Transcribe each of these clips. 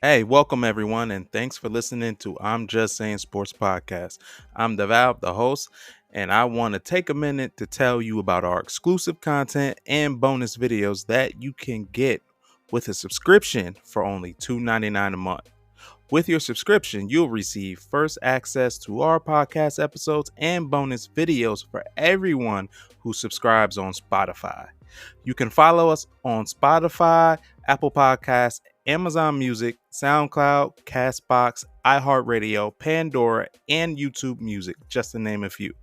Hey, welcome everyone, and thanks for listening to I'm Just Saying Sports Podcast. I'm Deval, the host, and I want to take a minute to tell you about our exclusive content and bonus videos that you can get with a subscription for only $2.99 a month. With your subscription, you'll receive first access to our podcast episodes and bonus videos for everyone who subscribes on Spotify. You can follow us on Spotify, Apple Podcasts, Amazon Music, SoundCloud, Castbox, iHeartRadio, Pandora, and YouTube Music, just to name a few.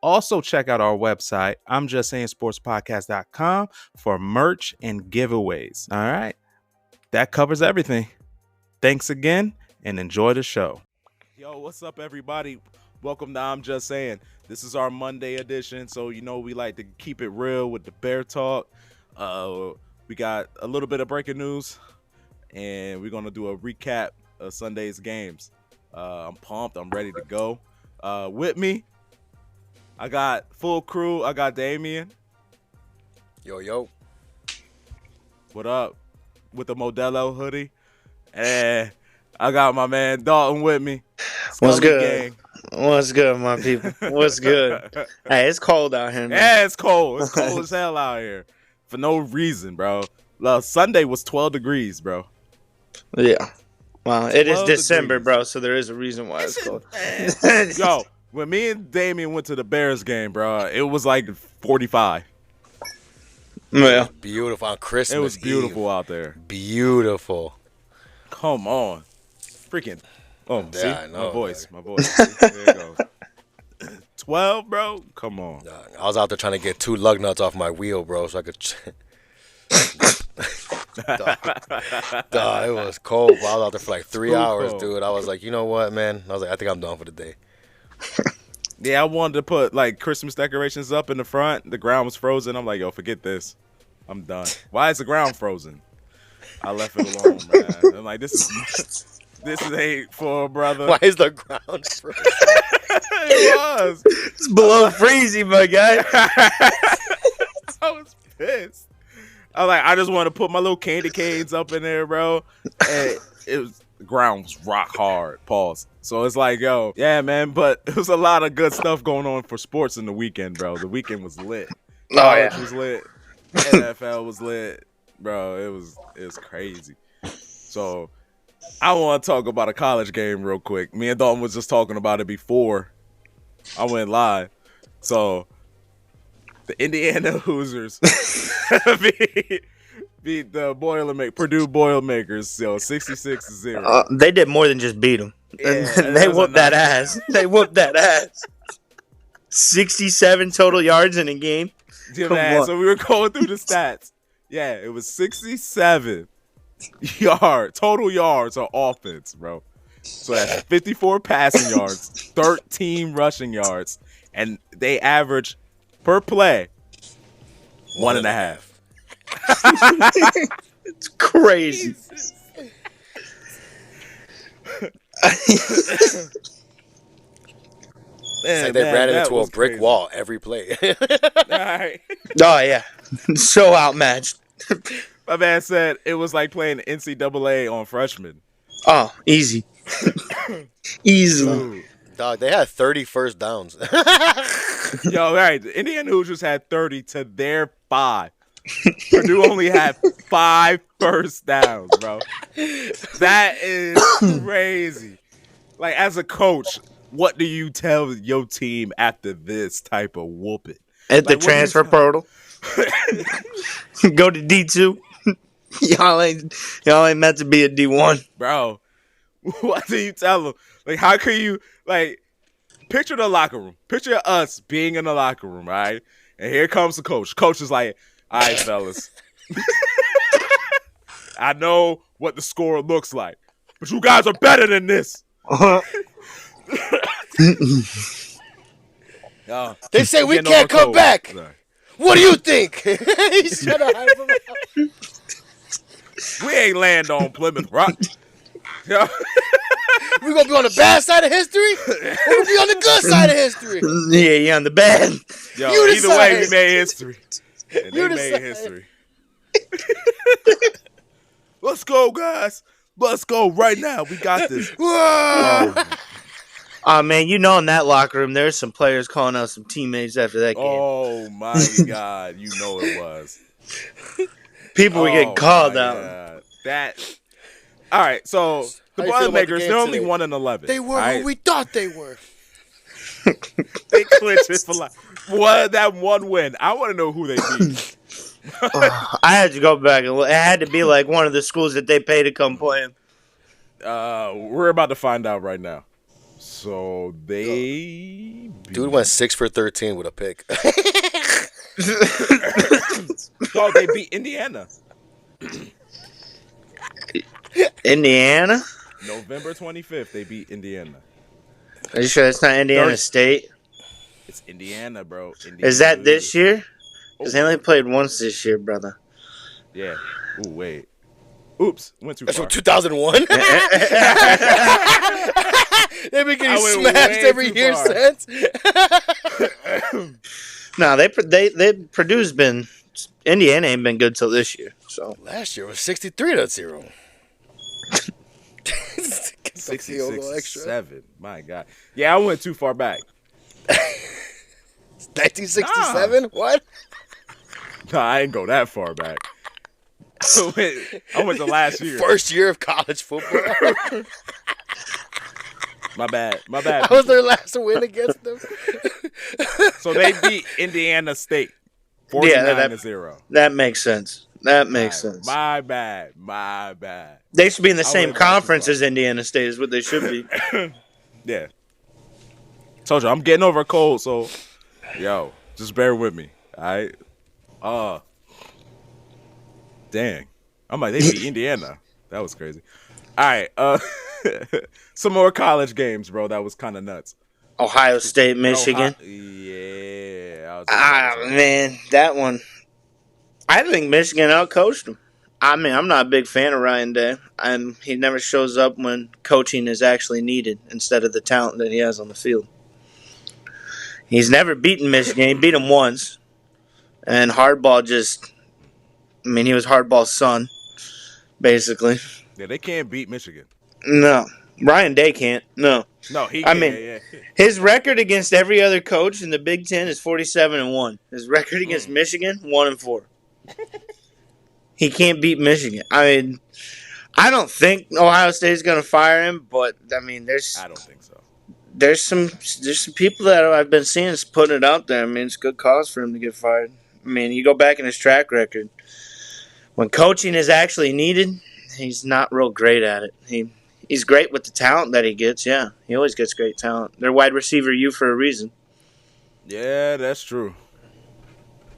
Also, check out our website, I'm just saying sportspodcast.com, for merch and giveaways. All right, that covers everything. Thanks again and enjoy the show. Yo, what's up, everybody? Welcome to I'm Just Saying. This is our Monday edition, so we like to keep it real with the Bear Talk. We got a little bit of breaking news, and we're gonna do a recap of Sunday's games. I'm pumped. I'm ready to go. With me, I got full crew. I got Damien. Yo. What up? With the Modelo hoodie. And I got my man Dalton with me. What's Scully good? Gang. What's good, my people? What's good? Hey, it's cold out here, man. Yeah, it's cold. It's cold as hell out here. For no reason, bro. Sunday was 12 degrees, bro. Yeah. Well, it is 12 December, degrees. bro, so there is a reason why it's cold. Yo, when me and Damien went to the Bears game, bro, it was like 45. Yeah. Beautiful on Christmas It was beautiful Eve. out there. Beautiful. Come on. Freaking. Oh, Yeah, see? I know, My voice. See? There you go. 12, bro? Come on. I was out there trying to get 2 lug nuts off my wheel, bro, so I could. Dog, it was cold. Bro. I was out there for like 3 hours, cold. dude. I was like, you know what, man? I was like, I think I'm done for the day. Yeah, I wanted to put like Christmas decorations up in the front. The ground was frozen. I'm like, yo, forget this. I'm done. Why is the ground frozen? I left it alone, man. I'm like, this ain't for brother. Why is the ground frozen? It was. It's below freezing, my guy. I was pissed. I was like, I just want to put my little candy canes up in there, bro. And the ground was rock hard. Pause. So it's like, yo, yeah, man. But it was a lot of good stuff going on for sports in the weekend, bro. The weekend was lit. College was lit. NFL was lit, bro. It was crazy. So I want to talk about a college game real quick. Me and Dalton was just talking about it before I went live. So the Indiana Hoosiers beat the Purdue Boilermakers, 66-0. They did more than just beat them. Yeah, they whooped that ass. They whooped that ass. 67 total yards in a game. Yeah, man. So we were going through the stats. Yeah, it was 67 total yards on offense, bro. So that's 54 passing yards, 13 rushing yards, and they average per play 1.5. It's crazy. It's like they ran into a brick wall every play. All right. Oh, yeah. So outmatched. My man said it was like playing NCAA on freshmen. Oh, easy. Easily. Dude. Dog, they had 30 first downs. Yo, all right. The Indiana Hoosiers had 30 to their 5. Purdue only had 5 first downs, bro. That is crazy. Like, as a coach, what do you tell your team after this type of whooping? At the transfer portal. Go to D2. Y'all ain't meant to be a D1. Bro, what do you tell them? Like, how can you, like, picture the locker room. Picture us being in the locker room, right? And here comes the coach. Coach is like, all right, fellas. I know what the score looks like, but you guys are better than this. They say we can't come back. Sorry. What do you think? Shut up. We ain't land on Plymouth Rock. Yeah. We gonna be on the bad side of history, or we be on the good side of history? Yeah, you on the bad. Yo, either way, we made history. And they made history. Let's go, guys. Let's go right now. We got this. Man, in that locker room, there's some players calling out some teammates after that game. Oh, my God. You know it was. People were getting called out. All right, so the Boilermakers, they're only 1-11. They were who we thought they were. They clinched it for life. What, that one win? I want to know who they beat. I had to go back. It had to be like one of the schools that they pay to come play them. We're about to find out right now. So they... Dude went 6 for 13 with a pick. Oh, they beat Indiana. Indiana? November 25th, they beat Indiana. Are you sure it's not Indiana State? It's Indiana, bro. Is that this year? Because they only played once this year, brother. Yeah. Ooh, wait. Oops. Went too far. That's from 2001? They've been getting smashed every year since. No, Purdue's been... Indiana ain't been good till this year. So last year was 63-0. 66-7. My God. Yeah, I went too far back. 1967? Nah. What? No, I didn't go that far back. I went to last year. First year of college football. My bad. That was their last win against them. So they beat Indiana State 49-0. That makes sense. Sense. My bad. They should be in the same conference as Indiana State is what they should be. Yeah. Told you, I'm getting over a cold, so, yo, just bear with me, all right? Dang. I'm like, they beat Indiana. That was crazy. All right, some more college games, bro. That was kind of nuts. Ohio State, Michigan. Yeah. Man, that one. I think Michigan outcoached them. I mean, I'm not a big fan of Ryan Day. He never shows up when coaching is actually needed instead of the talent that he has on the field. He's never beaten Michigan. He beat them once. And Hardball he was Hardball's son, basically. Yeah, they can't beat Michigan. No. Ryan Day can't. No. No, he can't. His record against every other coach in the Big Ten is 47-1. His record against Michigan, 1-4. He can't beat Michigan. I mean, I don't think Ohio State is going to fire him, but I mean, I don't think so. There's some people that I've been seeing is putting it out there. I mean, it's a good cause for him to get fired. I mean, you go back in his track record. When coaching is actually needed, he's not real great at it. He's great with the talent that he gets, yeah. He always gets great talent. They're wide receiver U for a reason. Yeah, that's true.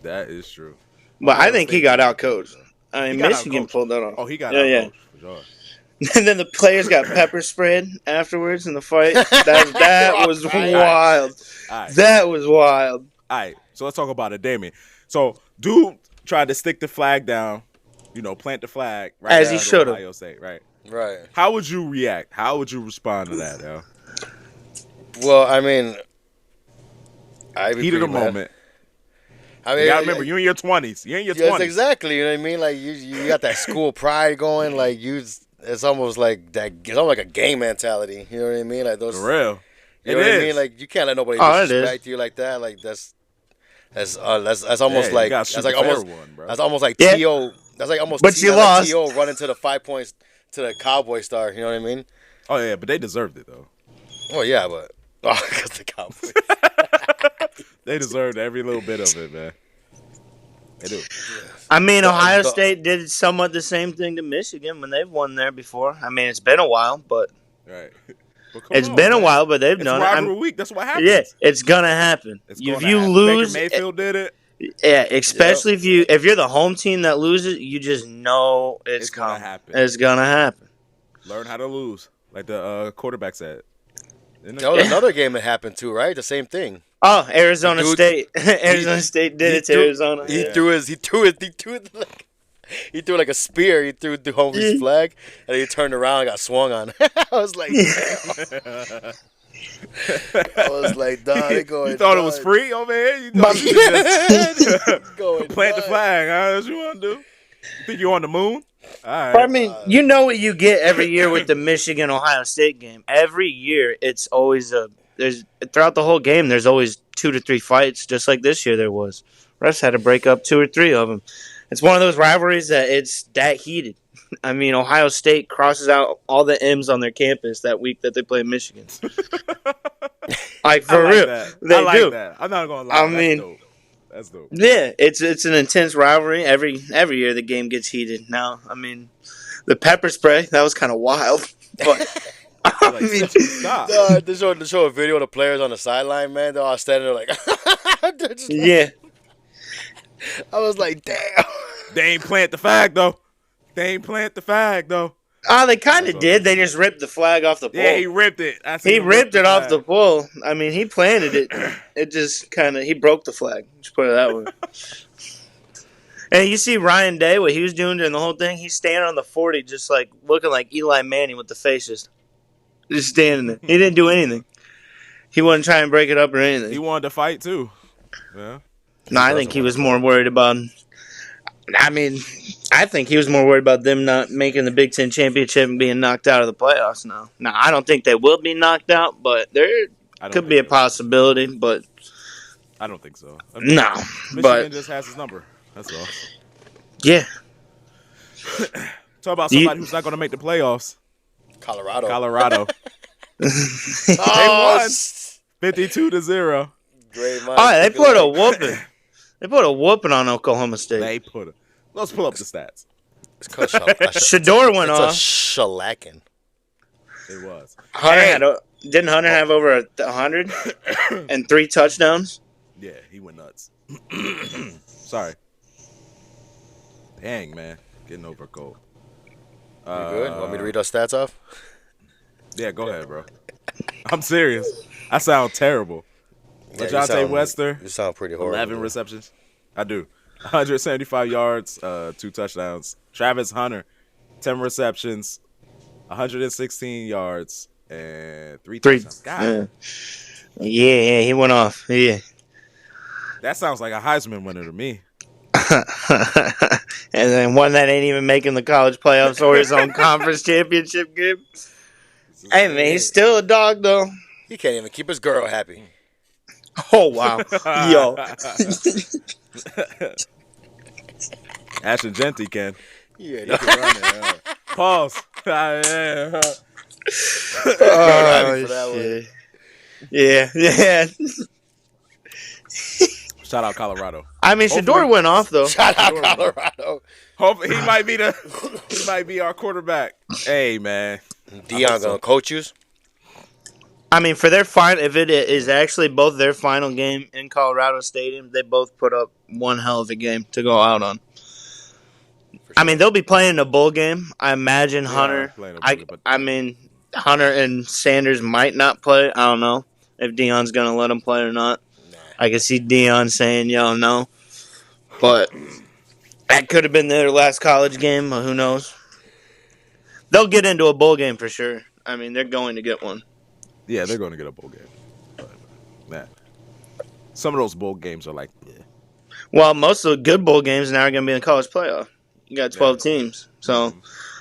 That is true. But I think he got out-coached. I mean, Michigan pulled that off. Oh, he got out-coached, for sure. And then the players got pepper sprayed afterwards in the fight. That was wild. Right. That was wild. All right, so let's talk about it, Damien. So, dude tried to stick the flag down, plant the flag. Right, as he should have. Ohio State, right? Right. How would you react? How would you respond to that, yo? Well, I mean, heat of the moment. I mean, you gotta remember, you're in your 20s. You're in your 20s. Yes, exactly. You know what I mean? Like you got that school pride going. Like it's almost like that. It's almost like a game mentality. You know what I mean? Like those. For real. You know what I mean? Like you can't let nobody disrespect you like that. Like that's almost like that's like almost one, bro. That's almost like T.O. That's like almost. But you lost. T.O. running to the 5 points to the Cowboy star. You know what I mean? Oh yeah, but they deserved it though. Oh yeah, but because the Cowboys. They deserved every little bit of it, man. They do. I mean, Ohio State did somewhat the same thing to Michigan when they've won there before. I mean, it's been a while, but right. It's been a while, but they've done it. Rivalry week. That's what happens. Yeah, it's gonna happen. If you lose, Baker Mayfield did it. Yeah, especially if you're the home team that loses, you just know it's gonna happen. It's gonna happen. Learn how to lose, like the quarterback said. That was another game that happened too, right? The same thing. Oh, Arizona State. Arizona State did it to Arizona. He threw like a spear. He threw the home flag, and he turned around and got swung on. I was like, dog, they going. You thought it was free over here? You thought you could just plant the flag, huh? That's what you want to do? You think you're on the moon? All right. I mean, you know what you get every year with the Michigan-Ohio State game. Every year, it's always throughout the whole game. There's always 2 to 3 fights, just like this year there was. Refs had to break up 2 or 3 of them. It's one of those rivalries that it's that heated. I mean, Ohio State crosses out all the M's on their campus that week that they play Michigan. Like for real, they do. That. I'm not gonna lie. I mean, that's dope. Yeah, it's an intense rivalry. Every year the game gets heated. Now, I mean, the pepper spray that was kind of wild, but I mean, stop. They show a video of the players on the sideline, man. They're all standing there like, yeah. I was like, damn. They ain't plant the flag though. Oh, they kind of did. They just ripped the flag off the pole. Yeah, he ripped it. He ripped it off the pole. I mean, he planted it. It just he broke the flag. Just put it that way. And you see Ryan Day, what he was doing during the whole thing? He's standing on the 40 just like looking like Eli Manning with the face just standing there. He didn't do anything. He wasn't trying to break it up or anything. He wanted to fight too. Yeah. No, I think he was more worried about... I mean, I think he was more worried about them not making the Big Ten championship and being knocked out of the playoffs now. Now, I don't think they will be knocked out, but there could be a possibility. But I don't think so. No, Michigan just has his number. That's all. Yeah. Talk about somebody who's not going to make the playoffs. Colorado. They won 52-0. Great mind. All right, they put a whooping. They put a whooping on Oklahoma State. Let's pull up the stats. Shador went off. It's a shellacking. It was. Didn't Hunter have over 100 and 3 touchdowns? Yeah, he went nuts. Sorry. Dang, man. Getting over a cold. You good? Want me to read those stats off? Yeah, go ahead, bro. I'm serious. I sound terrible. LaJonte Wester. You sound pretty horrible. 11 receptions. I do. 175 yards, 2 touchdowns. Travis Hunter, 10 receptions, 116 yards, and 3 touchdowns. God. Yeah, he went off. Yeah. That sounds like a Heisman winner to me. And then one that ain't even making the college playoffs or his own conference championship game. Hey, man, he's still a dog, though. He can't even keep his girl happy. Oh, wow. Yo. Ashton Genty can. Yeah, he can run it. Pause. Shit. Yeah. Shout out Colorado. I mean, Shador went off though. Shout out Colorado. Hope he might be our quarterback. Hey, man. Deion gonna coach you? I mean, for their final, if it is actually both their final game in Colorado Stadium, they both put up one hell of a game to go out on. Sure. I mean, they'll be playing a bowl game. I imagine Hunter. I mean, Hunter and Sanders might not play. I don't know if Deion's gonna let them play or not. Nah. I can see Deion saying, "Yo, no," but that could have been their last college game. Who knows? They'll get into a bowl game for sure. I mean, they're going to get one. Yeah, they're going to get a bowl game. But, man, some of those bowl games are like, yeah. Well, most of the good bowl games now are going to be in the college playoff. You got 12 teams. So,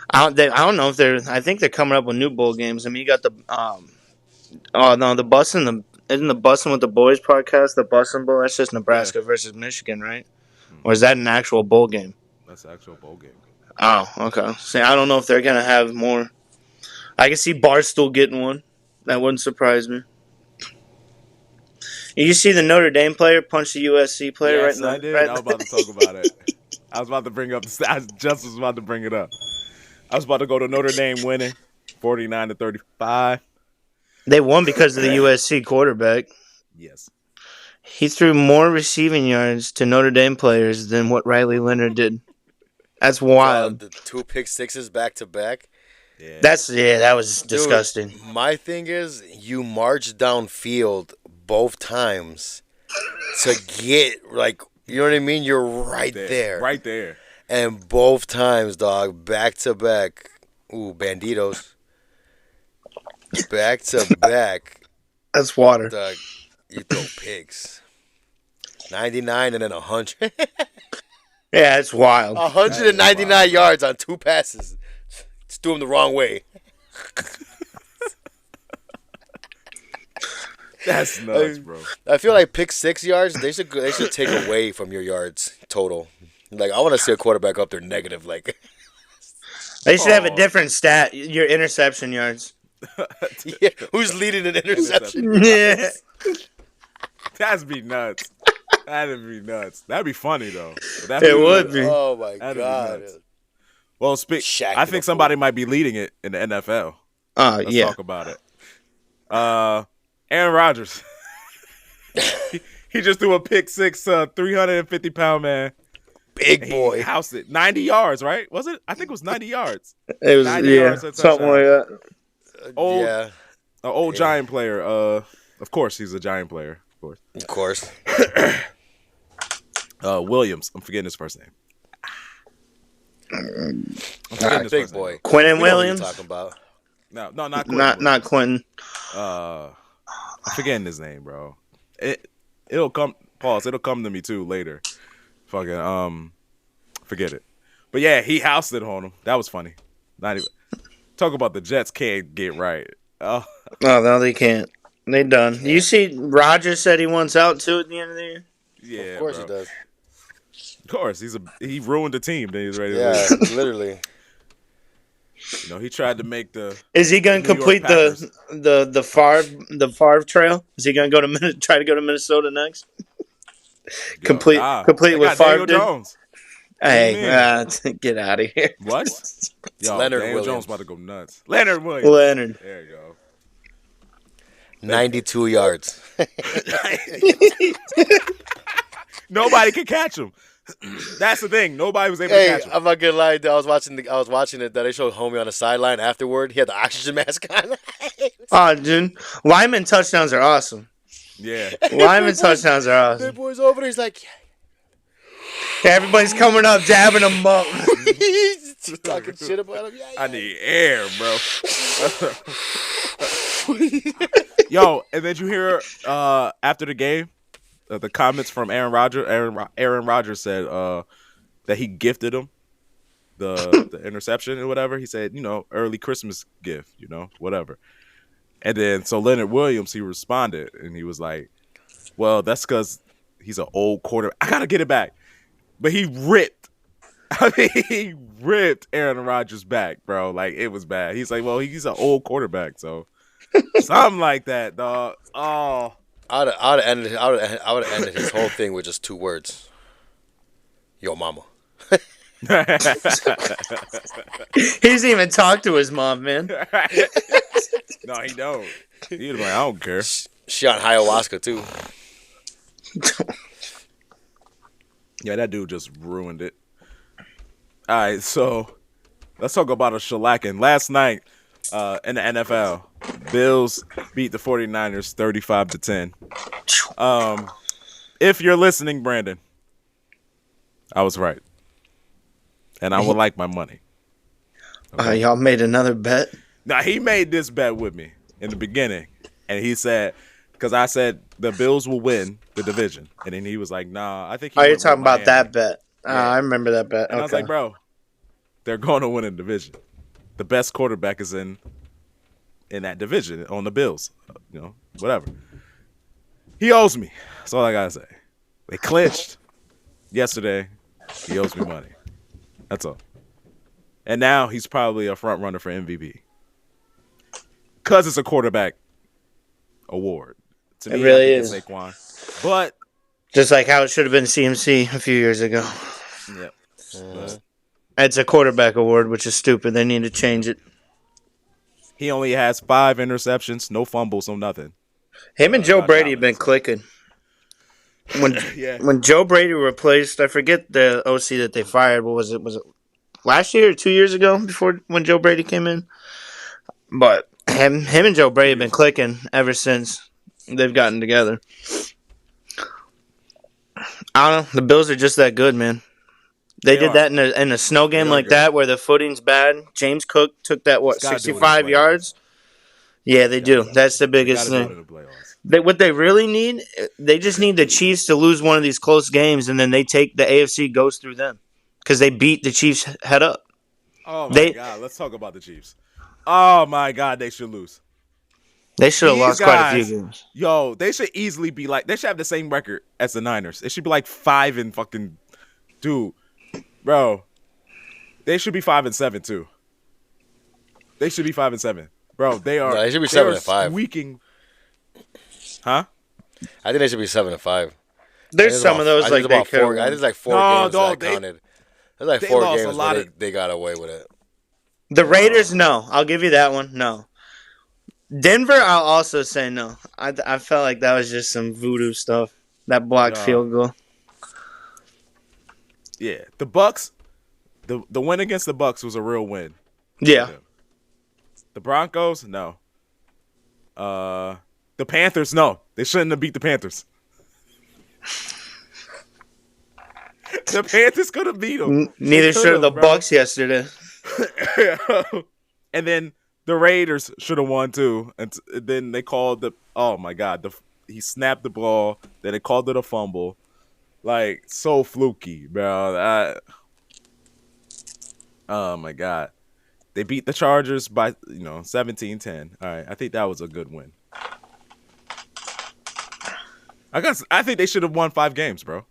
I don't know if they're – I think they're coming up with new bowl games. I mean, you got the the Bussin' isn't the Bussin' with the Boys podcast, the Bussin' Bowl? That's just Nebraska versus Michigan, right? Or is that an actual bowl game? That's an actual bowl game. Oh, okay. See, I don't know if they're going to have more. I can see Barstool getting one. That wouldn't surprise me. You see the Notre Dame player punch the USC player right now? I did. I was about to talk about it. I was about to bring up. I just was about to bring it up. I was about to go to Notre Dame winning 49-35. They won because of the USC quarterback. Yes. He threw more receiving yards to Notre Dame players than what Riley Leonard did. That's wild. The 2 pick sixes back to back. Yeah. That was disgusting. Dude, my thing is, you march downfield both times to get, like, you know what I mean? You're right there. Right there. And both times, dog, back to back. Ooh, banditos. Back to back. That's water. Dog, you throw picks. 99 and then 100. Yeah, it's wild. 199 yards on 2 passes. Just threw him the wrong way. That's nuts, bro. I feel like pick 6 yards, they should take away from your yards total. Like, I want to see a quarterback up there negative. Like, they should have a different stat. Your interception yards. Yeah, who's leading an interception? Yeah, that'd be nuts. That'd be nuts. That'd be funny though. It would be. Oh my god. Well, I think somebody might be leading it in the NFL. Let's talk about it. Aaron Rodgers. he just threw a pick six, 350-pound man. Big boy. He housed it. 90 yards, right? Was it? I think it was 90 yards. It was 90 yards, something like that. Old Giant player. Of course, he's a Giant player. Of course. Williams. I'm forgetting his first name. Big boy. Quentin Williams. Talking about? No, not Quentin. Not Quentin. I'm forgetting his name, bro. It'll come. Pause. It'll come to me too later. Fucking forget it. But yeah, he housed it on him. That was funny. Not even talk about the Jets can't get right. Oh no, they can't. They done. Yeah. You see, Rodgers said he wants out too at the end of the year. Yeah, of course he does. Of course, he ruined the team. Then he's ready to leave. Literally. You know, he tried to make the. Is he going to complete the Favre trail? Is he going to try to go to Minnesota next? Complete with Favre. Jones. Hey, get out of here. What? Yo, Leonard Daniel Williams. Jones about to go nuts. Leonard Williams. There you go. 92 yards. Nobody can catch him. That's the thing. Nobody was able to catch him. I'm not gonna lie. I was watching it. That they showed homie on the sideline afterward. He had the oxygen mask on. Oh, dude, lineman touchdowns are awesome. Yeah, lineman touchdowns are awesome. That boy's over there. He's like, everybody's coming up, dabbing him up. He's talking shit about him. Yeah. I need air, bro. Yo, and did you hear after the game the comments from Aaron Rodgers? Aaron Rodgers said that he gifted him the interception or whatever. He said, early Christmas gift, whatever. And then so Leonard Williams, he responded and he was like, "Well, that's because he's an old quarterback. I gotta get it back." But he ripped Aaron Rodgers back, bro. Like, it was bad. He's like, "Well, he's an old quarterback, so." Something like that, dog. Oh, I would have ended his whole thing with just 2 words. Yo, mama. He doesn't even talk to his mom, man. No, he don't. He's like, I don't care. She on ayahuasca too. Yeah, that dude just ruined it. All right, so let's talk about a shellacking. Last night in the NFL, Bills beat the 49ers 35-10. If you're listening, Brandon, I was right. And I would like my money. Okay? Y'all made another bet? Now, he made this bet with me in the beginning. And he said, because I said the Bills will win the division. And then he was like, nah, I think he you're talking about that bet. Yeah. I remember that bet. And I was like, bro, they're going to win a division. The best quarterback is in that division on the Bills. Whatever. He owes me. That's all I got to say. They clinched yesterday. He owes me money. That's all. And now he's probably a front runner for MVP. Because it's a quarterback award. To me, it really is. Saquon. But just like how it should have been CMC a few years ago. Yep. It's a quarterback award, which is stupid. They need to change it. He only has 5 interceptions, no fumbles, no nothing. Him and Joe Brady have been clicking. When Joe Brady replaced, I forget the OC that they fired. What was it? Was it last year or 2 years ago? When Joe Brady came in, but him and Joe Brady have been clicking ever since they've gotten together. I don't know. The Bills are just that good, man. They did that in a snow game like that where the footing's bad. James Cook took that 65 yards. Yeah, they do. That's the biggest thing. What they really need, they just need the Chiefs to lose one of these close games, and then the AFC goes through them. because they beat the Chiefs head up. Oh, my God. Let's talk about the Chiefs. Oh, my God. They should lose. They should have lost quite a few games. Yo, they should easily be like, they should have the same record as the Niners. It should be like 5 and fucking, dude, bro. They should be 5-7 too. They should be 5-7, bro. They are. No, they should be 7-5. Squeaking, huh? I think they should be 7-5. There's some of those like they could. I think it's like 4 games that counted. There's like 4 games where they got away with it. The Raiders, no. I'll give you that one. No. Denver, I'll also say no. I felt like that was just some voodoo stuff. That blocked field goal. Yeah, the Bucks. The win against the Bucks was a real win. Yeah. The Broncos, no. The Panthers, no. They shouldn't have beat the Panthers. The Panthers could have beat them. Neither should have the Bucks yesterday. And then the Raiders should have won too. And then they called oh my God, he snapped the ball. Then they called it a fumble. Like, so fluky, bro. Oh my God. They beat the Chargers by 17-10. All right, I think that was a good win. I think they should have won 5 games, bro.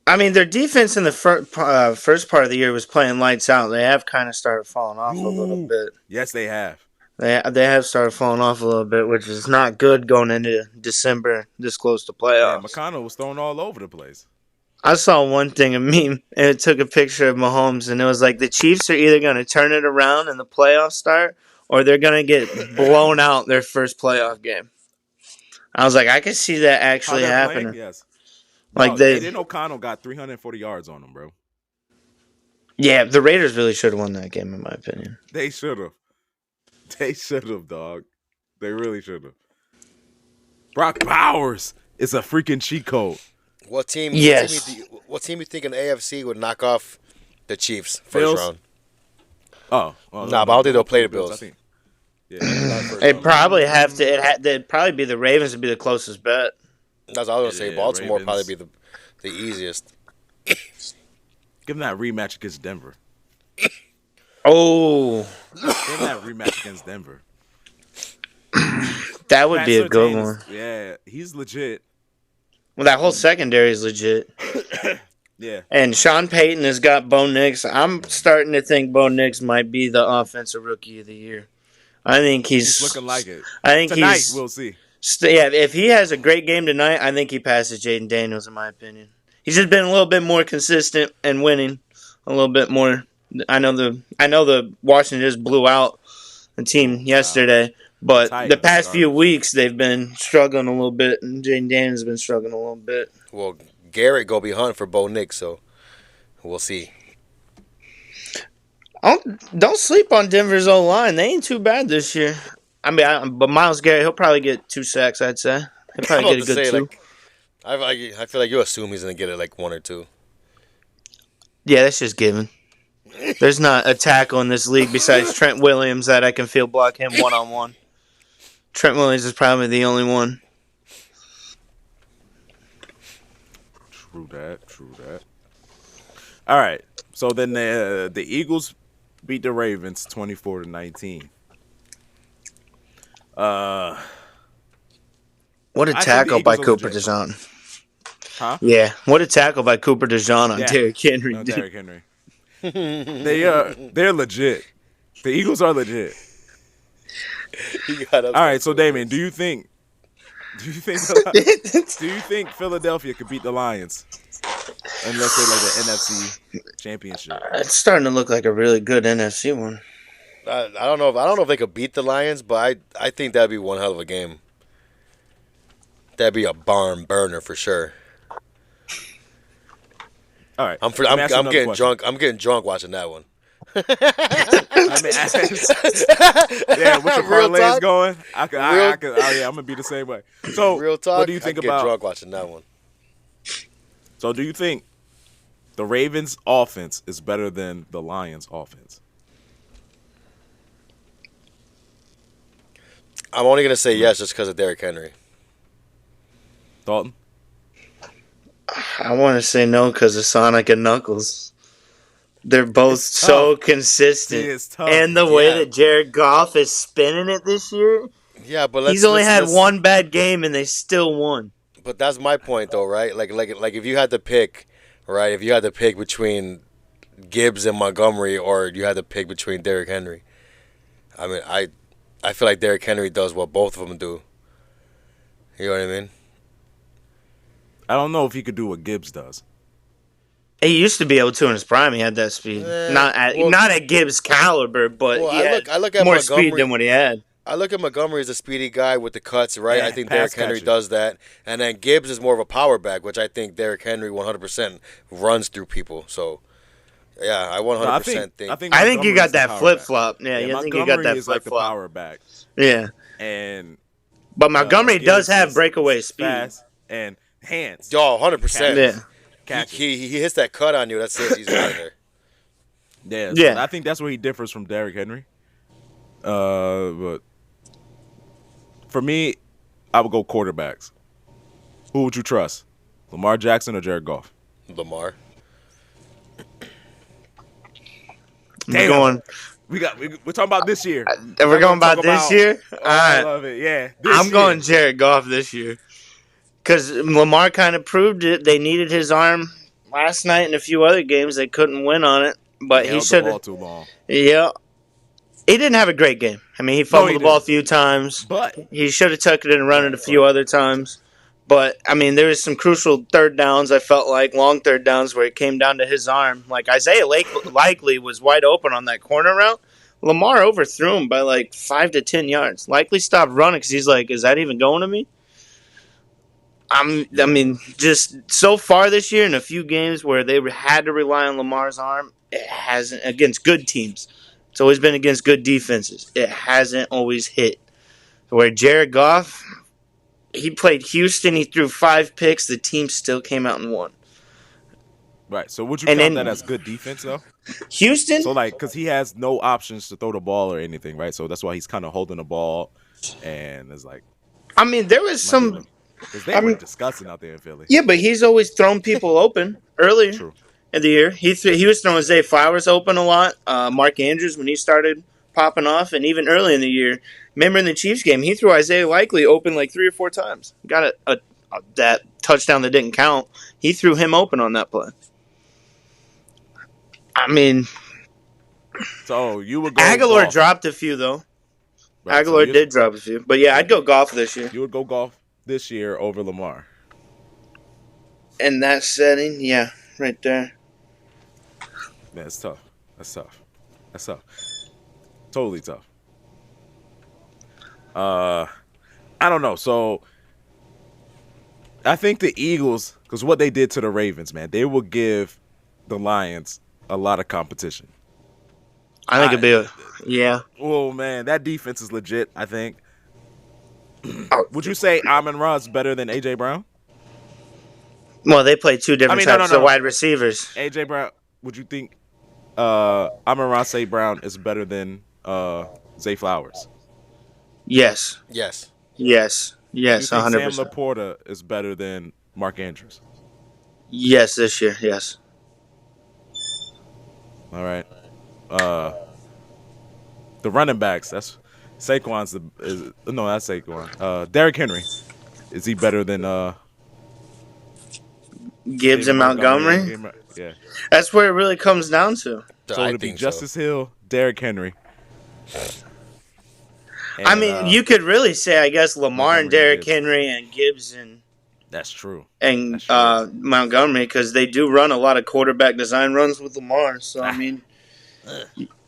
I mean, their defense in the first part of the year was playing lights out. They have kind of started falling off a little bit. Yes, they have. They have started falling off a little bit, which is not good going into December, this close to playoffs. Yeah, McConnell was thrown all over the place. I saw one thing, a meme, and it took a picture of Mahomes, and it was like the Chiefs are either going to turn it around and the playoffs start, or they're going to get blown out their first playoff game. I was like, I could see that actually happening. Playing? Yes. Like Aiden O'Connell got 340 yards on him, bro. Yeah, the Raiders really should have won that game, in my opinion. They should have. They should have, dog. They really should have. Brock Bowers is a freaking cheat code. What team? Yes. What team you think in the AFC would knock off the Chiefs first Bills? round? Oh, but I don't think they'll play the Bills. I think. Yeah, it'd probably have to. It'd probably be the Ravens would be the closest bet. That's what I was gonna say. Baltimore would probably be the easiest. Give them that rematch against Denver. Oh. Give them that rematch against Denver. That would be a good one. Yeah, he's legit. Well, that whole secondary is legit. Yeah. And Sean Payton has got Bo Nix. I'm starting to think Bo Nix might be the offensive rookie of the year. I think he's looking like it. I think tonight we'll see. Yeah, if he has a great game tonight, I think he passes Jaden Daniels, in my opinion. He's just been a little bit more consistent and winning a little bit more. I know the Washington just blew out the team yesterday, but the past few weeks they've been struggling a little bit, and Jaden Daniels has been struggling a little bit. Well, Garrett go be hunting for Bo Nix, so we'll see. Don't sleep on Denver's O-line. They ain't too bad this year. I mean, but Myles Garrett, he'll probably get 2 sacks, I'd say. He'll probably get a good 2. I feel like you assume he's going to get it like 1 or 2. Yeah, that's just given. There's not a tackle in this league besides Trent Williams that I can field block him one-on-one. Trent Williams is probably the only one. True that. All right. So then the Eagles beat the Ravens 24-19. What a tackle by Cooper DeJean. Huh? Yeah, what a tackle by Cooper DeJean on Derrick Henry. No, Derrick Henry. They're legit. The Eagles are legit. All right, so Damien, do you think Philadelphia could beat the Lions? And let's say like the NFC Championship. It's starting to look like a really good NFC one. I don't know if they could beat the Lions, but I think that'd be one hell of a game. That'd be a barn burner for sure. All right, I'm getting drunk. I'm getting drunk watching that one. Yeah, with your parlays going, I'm gonna be the same way. So, real talk. What do you think about? Get drunk watching that one. So, do you think the Ravens' offense is better than the Lions' offense? I'm only gonna say yes just because of Derrick Henry. Dalton? I want to say no because of Sonic and Knuckles. They're both so consistent. It's tough. And the way that Jared Goff is spinning it this year. Yeah, but he's only had one bad game and they still won. But that's my point, though, right? Like if you had to pick, right? If you had to pick between Gibbs and Montgomery, or you had to pick between Derrick Henry, I mean, I feel like Derrick Henry does what both of them do. You know what I mean? I don't know if he could do what Gibbs does. He used to be able to in his prime. He had that speed. Not at Gibbs' caliber, but he had I look at more Montgomery, speed than what he had. I look at Montgomery as a speedy guy with the cuts, right? Yeah, I think Derrick Henry does that. And then Gibbs is more of a power back, which I think Derrick Henry 100% runs through people. So, yeah, I 100% think. I think you got that flip-flop. Yeah, I think you got that flip-flop. Like the power back. Yeah. But Montgomery does have breakaway speed. Fast and hands. Yo, 100%. Yeah. He hits that cut on you. That's it. He's out of there. Yeah. So I think that's where he differs from Derrick Henry. But for me, I would go quarterbacks. Who would you trust? Lamar Jackson or Jared Goff? Lamar. Damn. We're talking about this year. We're going about this year? I love it. Yeah. I'm going Jared Goff this year. Because Lamar kind of proved it. They needed his arm last night and a few other games. They couldn't win on it. But he should have. Too long. Yeah. He didn't have a great game. I mean, he fumbled the ball a few times. But he should have tucked it in and run it a few other times. But, I mean, there was some crucial third downs, I felt like, long third downs where it came down to his arm. Like, Isaiah Likely was wide open on that corner route. Lamar overthrew him by, like, 5 to 10 yards. Likely stopped running because he's like, is that even going to me? I mean, just so far this year in a few games where they had to rely on Lamar's arm, it hasn't, against good teams. It's always been against good defenses. It hasn't always hit. Where Jared Goff, he played Houston. He threw 5 picks. The team still came out and won. Right. So would you count that as good defense, though? Houston? So, like, because he has no options to throw the ball or anything, right? So that's why he's kind of holding the ball. And it's like. I mean, there was some. Because they were disgusting out there in Philly. Yeah, but he's always thrown people open earlier. True. In the year. He was throwing Zay Flowers open a lot. Mark Andrews when he started popping off, and even early in the year. Remember in the Chiefs game, he threw Isaiah Likely open like 3 or 4 times. Got that touchdown that didn't count. He threw him open on that play. I mean, so you would go. Aguilar Goff. dropped a few though. Right, Aguilar did drop a few, but yeah, I'd go Goff this year. You would go Goff this year over Lamar. In that setting, yeah, right there. Man, it's tough. That's tough. Totally tough. I don't know. So I think the Eagles, because what they did to the Ravens, man, they will give the Lions a lot of competition. I think it'd be yeah. Oh, man, that defense is legit, I think. Would you say Amon-Ra is better than A.J. Brown? Well, they play 2 different types of wide receivers. A.J. Brown, would you think Amon-Ra St. Brown is better than Zay Flowers? Yes. 100%. Sam Laporta is better than Mark Andrews? Yes, this year, yes. All right. The running backs, that's Saquon's no, that's Saquon. Derrick Henry, is he better than Gibbs and Montgomery? Yeah. That's where it really comes down to. So it'd be Justice Hill, Derrick Henry. And, I mean, you could really say, I guess, Lamar and Derrick Henry and Gibbs and that's true. And Montgomery, because they do run a lot of quarterback design runs with Lamar. So I mean,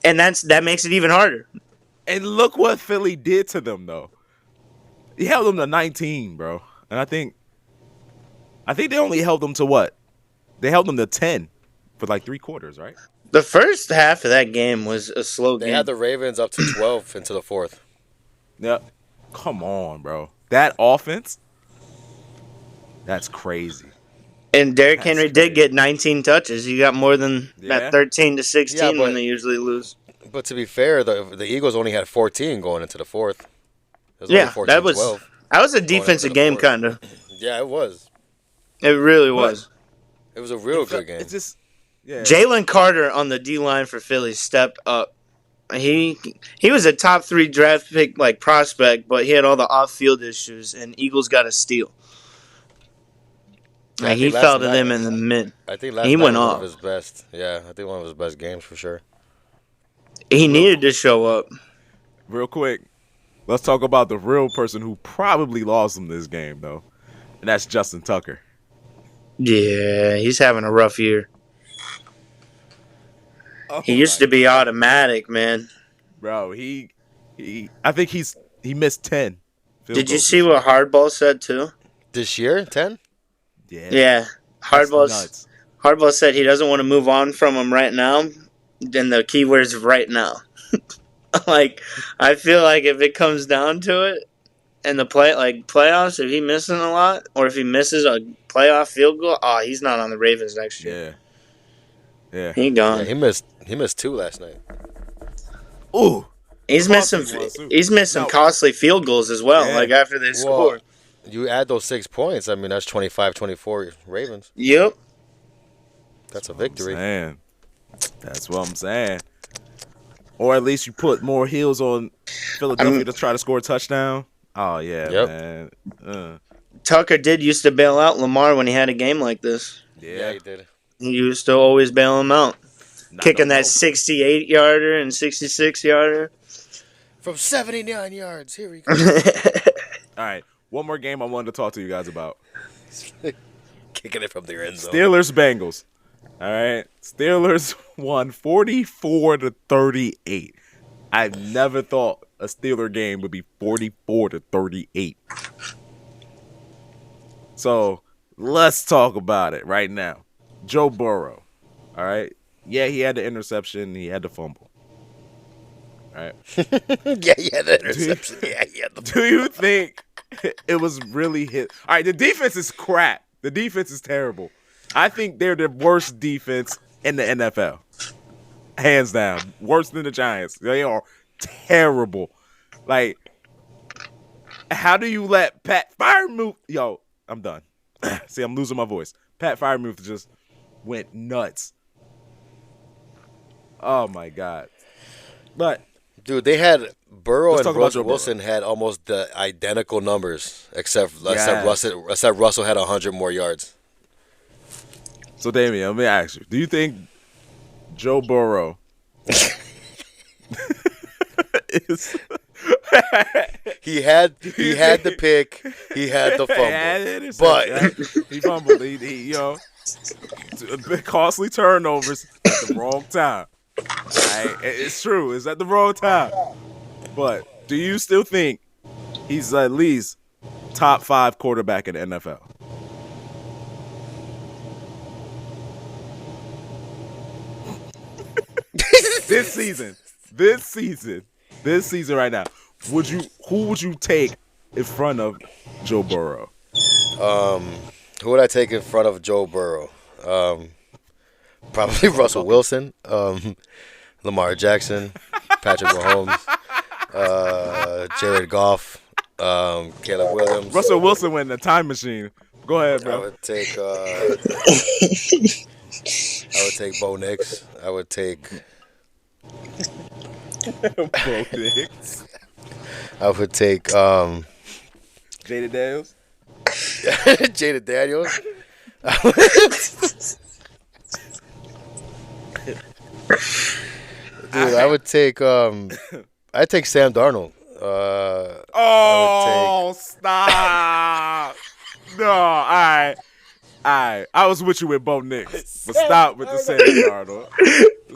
and that makes it even harder. And look what Philly did to them, though. He held them to 19, bro. And I think they only held them to what? They held them to 10 for like 3 quarters, right? The first half of that game was a slow game. They had the Ravens up to 12 into the 4th. Yep. Come on, bro. That offense, that's crazy. And Derrick Henry did get 19 touches. He got more than that 13 to 16 when they usually lose. But to be fair, the Eagles only had 14 going into the 4th. That was a defensive game, kind of. Yeah, it was. It really was. It was a real good game. It's just, yeah. Jalen Carter on the D line for Philly stepped up. He was a top 3 draft pick like prospect, but he had all the off field issues, and Eagles got a steal. Yeah, Like, he fell to them in the mid. I think last He night went was one off. of his best. Yeah, I think one of his best games for sure. He needed to show up. Real quick, let's talk about the real person who probably lost him this game, though. And that's Justin Tucker. Yeah, he's having a rough year. He used to be automatic, man. Bro, I think he missed 10. Did you see what Hardball said, too? This year, 10? Yeah. Hardball said he doesn't want to move on from him right now. Then the key word is right now. Like, I feel like if it comes down to it, and the playoffs, if he missing a lot, or if he misses a playoff field goal, he's not on the Ravens next year. Yeah. He gone. Yeah, he missed 2 last night. Ooh. He's missing costly field goals as well, like after they score. You add those 6 points, I mean, that's 25-24 Ravens. Yep. That's a victory. That's what I'm saying. Or at least you put more heels on Philadelphia to try to score a touchdown. Oh, yeah, man. Tucker did used to bail out Lamar when he had a game like this. Yeah, he did. He used to always bail him out. Kicking that 68-yarder and 66-yarder. From 79 yards, here we go. All right, one more game I wanted to talk to you guys about. Kicking it from their end zone. Steelers-Bengals. All right, Steelers won 44-38. I never thought a Steeler game would be 44-38. So let's talk about it right now. Joe Burrow. All right. Yeah, he had the interception. He had the fumble. All right. Yeah, he had the interception. Do you think it was really hit? All right, the defense is crap. The defense is terrible. I think they're the worst defense in the NFL. Hands down. Worse than the Giants. They are terrible. Like, how do you let Pat Freiermuth? Yo, I'm done. See, I'm losing my voice. Pat Freiermuth just went nuts. Oh, my God. But, dude, they had Burrow and Wilson had almost the identical numbers, except Russell had 100 more yards. So, Damian, let me ask you. Do you think Joe Burrow is... He had the pick. He had the fumble. But he fumbled. Costly turnovers at the wrong time. Right? It's true. It's at the wrong time. But do you still think he's at least top 5 quarterback in the NFL? This season right now. Who would you take in front of Joe Burrow? Who would I take in front of Joe Burrow? Probably Russell Wilson, Lamar Jackson, Patrick Mahomes, Jared Goff, Caleb Williams. Russell Wilson went in a time machine. Go ahead, bro. I would take Bo Nix. I would take Bo Nix. I would take Jada Daniels. Jada Daniels. Dude, I would take I'd take Sam Darnold. Stop. No, all right. I was with you with Bo Nix, but stop with the Sam Darnold.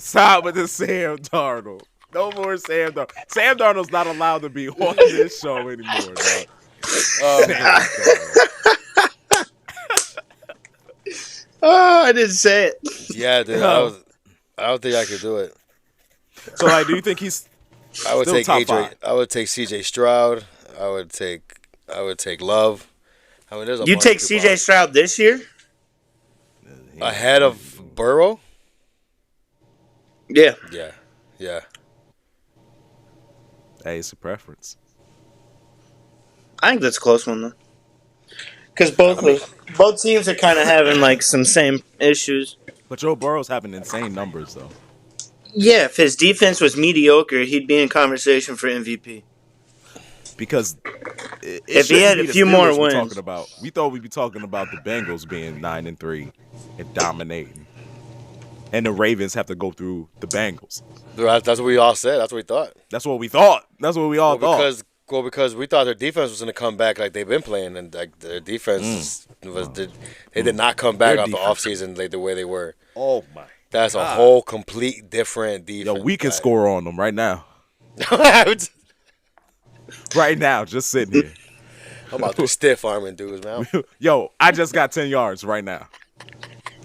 Stop with the Sam Darnold. No more Sam Darnold. Sam Darnold's not allowed to be on this show anymore, dog. Oh, I didn't say it. Yeah, dude. I don't think I could do it. So, like, do you think he's? I would still take top AJ. 5? I would take CJ Stroud. I would take Love. I mean, there's a You bunch take of people CJ Stroud this year? ahead of Burrow. Yeah. Yeah. Hey, it's a preference. I think that's a close one, though. Because both teams are kind of having like some same issues. But Joe Burrow's having insane numbers though. Yeah, if his defense was mediocre, he'd be in conversation for MVP. Because it If he shouldn't had be a the few more Steelers we're wins. talking about. We thought we'd be talking about the Bengals being 9-3 and dominating, and the Ravens have to go through the Bengals. That's what we all said. That's what we thought. That's what we thought. That's what we all thought. Because we thought their defense was going to come back like they've been playing, and like their defense they did not come back out the offseason like the way they were. Oh my! That's a whole complete different defense. Yo, we can score on them right now. Right now, just sitting here. I'm about to stiff arming dudes, man. Yo, I just got 10 yards right now.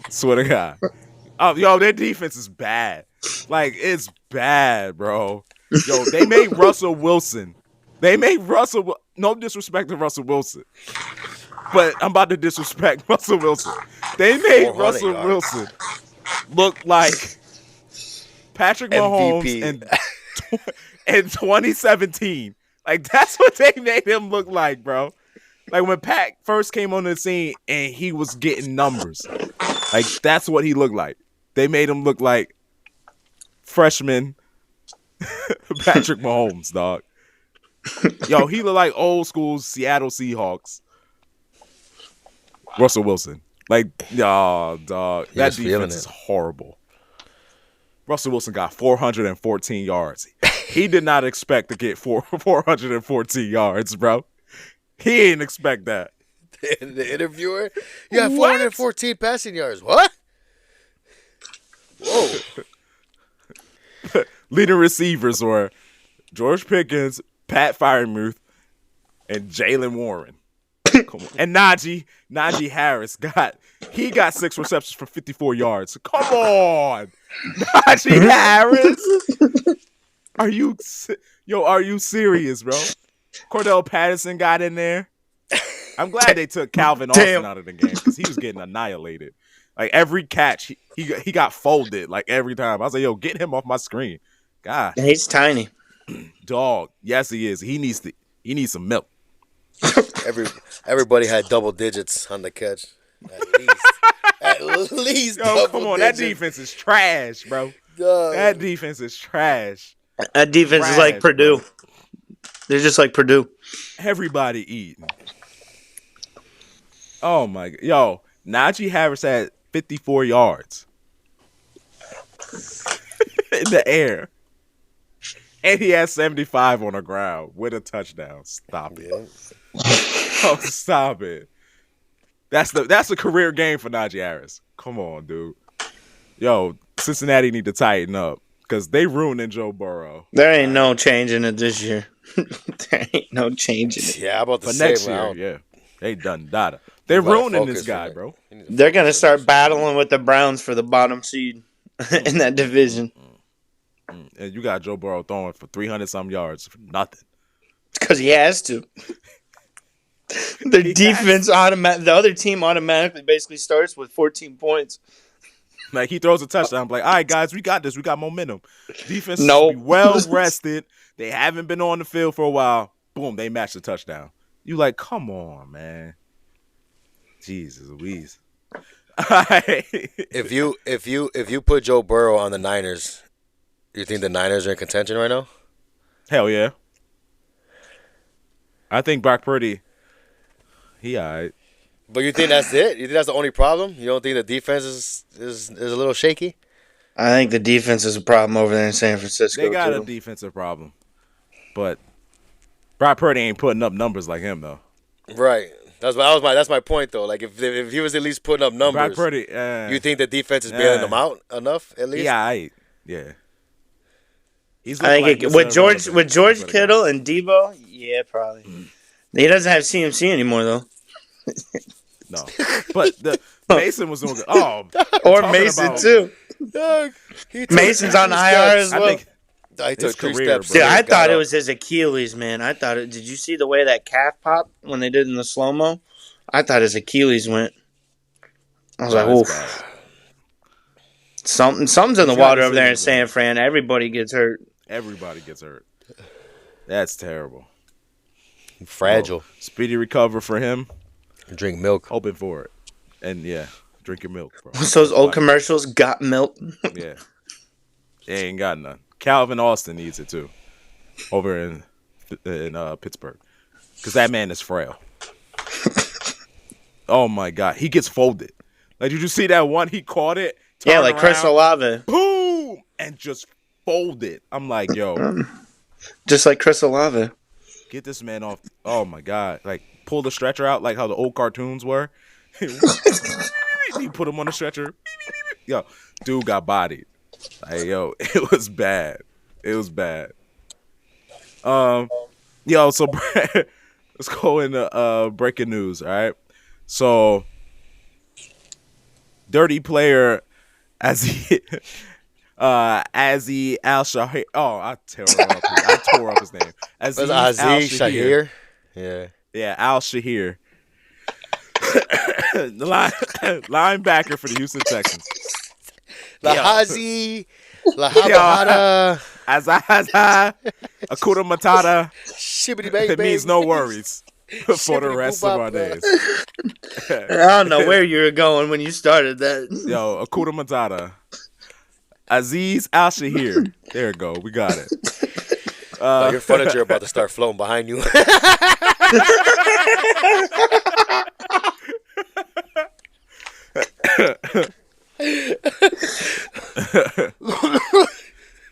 Swear to God. Yo, their defense is bad. Like, it's bad, bro. Yo, they made Russell Wilson. No disrespect to Russell Wilson. But I'm about to disrespect Russell Wilson. They made Russell Wilson look like Patrick Mahomes in 2017. Like, that's what they made him look like, bro. Like, when Pat first came on the scene and he was getting numbers. Like, that's what he looked like. They made him look like freshman Patrick Mahomes, dog. Yo, he looked like old school Seattle Seahawks. Russell Wilson. Like, dog. That defense is horrible. Russell Wilson got 414 yards. He did not expect to get 414 yards, bro. He didn't expect that. The interviewer, you got 414 passing yards. What? Whoa. Leading receivers were George Pickens, Pat Freiermuth, and Jalen Warren. Come on. And Najee Harris got 6 receptions for 54 yards. Come on. Najee Harris? Are you serious, bro? Cordell Patterson got in there. I'm glad they took Calvin Austin out of the game because he was getting annihilated. Like, every catch, he got folded, like, every time. I was like, yo, get him off my screen. God. He's tiny. Dog. Yes, he is. He needs some milk. Everybody had double digits on the catch. At least Yo, come on. That defense is trash, bro. That defense is trash. That defense is like Purdue. Bro. They're just like Purdue. Everybody eating. Oh, my God. Yo, Najee Harris had 54 yards in the air. And he had 75 on the ground with a touchdown. Stop it. Oh, stop it. That's a career game for Najee Harris. Come on, dude. Yo, Cincinnati need to tighten up because they ruining Joe Burrow. There ain't no changing it this year. There ain't no changing it. Yeah, I'm about to for say next year, yeah. They done data. They're ruining this guy, bro. They're going to start battling with the Browns for the bottom seed in that division. And you got Joe Burrow throwing for 300-some yards for nothing. Because he has to. The other team automatically basically starts with 14 points. Like, he throws a touchdown. I'm like, all right, guys, we got this. We got momentum. Defense is be well rested. They haven't been on the field for a while. Boom, they match the touchdown. You like, come on, man. Jesus Louise. If you put Joe Burrow on the Niners, you think the Niners are in contention right now? Hell yeah. I think Brock Purdy, he all right. But you think that's it? You think that's the only problem? You don't think the defense is a little shaky? I think the defense is a problem over there in San Francisco. They got a defensive problem. But Brock Purdy ain't putting up numbers like him, though. Right. That's my point, though. Like, if he was at least putting up numbers, Brock Purdy, you think the defense is bailing them out enough, at least? Yeah. I think with George Kittle and Debo, yeah, probably. He doesn't have CMC anymore, though. No. But Mason was doing good. Oh, or Mason, too. Mason's on IR as well. I took 3 career, steps. Dude, I thought it was his Achilles, man. Did you see the way that calf popped when they did in the slow-mo? I thought his Achilles went. I was like, oof. Something's in the water over there in San Fran. Everybody gets hurt. That's terrible. Fragile. Speedy recover for him. Drink milk. hoping for it. And yeah, drink your milk, bro. What's those That's old fine. commercials? Got milk. Yeah, they ain't got none. Calvin Austin needs it too, over in Pittsburgh, because that man is frail. Oh my God, he gets folded. Like, did you see that one? He caught it. Yeah, like Chris around, Olave. boom, and just folded. I'm like, yo, Just like Chris Olave. get this man off. Oh my God, like pull the stretcher out, like how the old cartoons were. He put him on the stretcher. Yo, dude got bodied. Like, yo, it was bad. It was bad. Yo, so let's go into breaking news. All right, so dirty player Azzy Al Shahir. Oh, I tore up his name. Was Aziz Shahir? Yeah. Yeah, Al Shahir. The linebacker for the Houston Texans. Lahazi, Lahabahada, Azaza, Akuta Matata. Shibbity bang It bang. means no worries for the rest of our days. I don't know where you were going when you started that. Yo, Akuta Matata. Aziz Al Shahir. There we go. We got it. Your furniture about to start flowing behind you.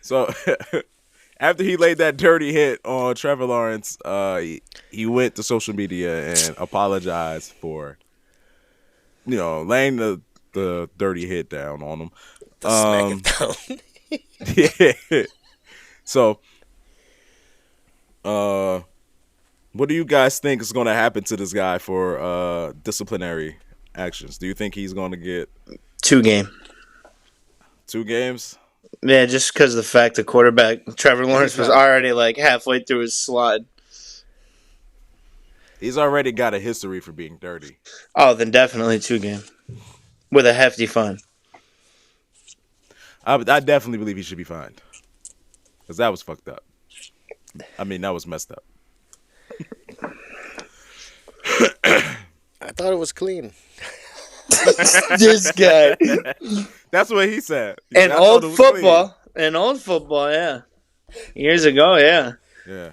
So after he laid that dirty hit on Trevor Lawrence, he went to social media and apologized for, laying the dirty hit down on him. Smack it down. Yeah. So, what do you guys think is going to happen to this guy for disciplinary actions? Do you think he's going to get 2 game. 2 games? Yeah, just because of the fact the quarterback, Trevor Lawrence, was already like halfway through his slide. He's already got a history for being dirty. Oh, then definitely 2 game. With a hefty fine. I definitely believe he should be fined. Because that was fucked up. I mean, that was messed up. I thought it was clean. This guy. That's what he said. And old football. And old football, yeah. Years ago, yeah. Yeah.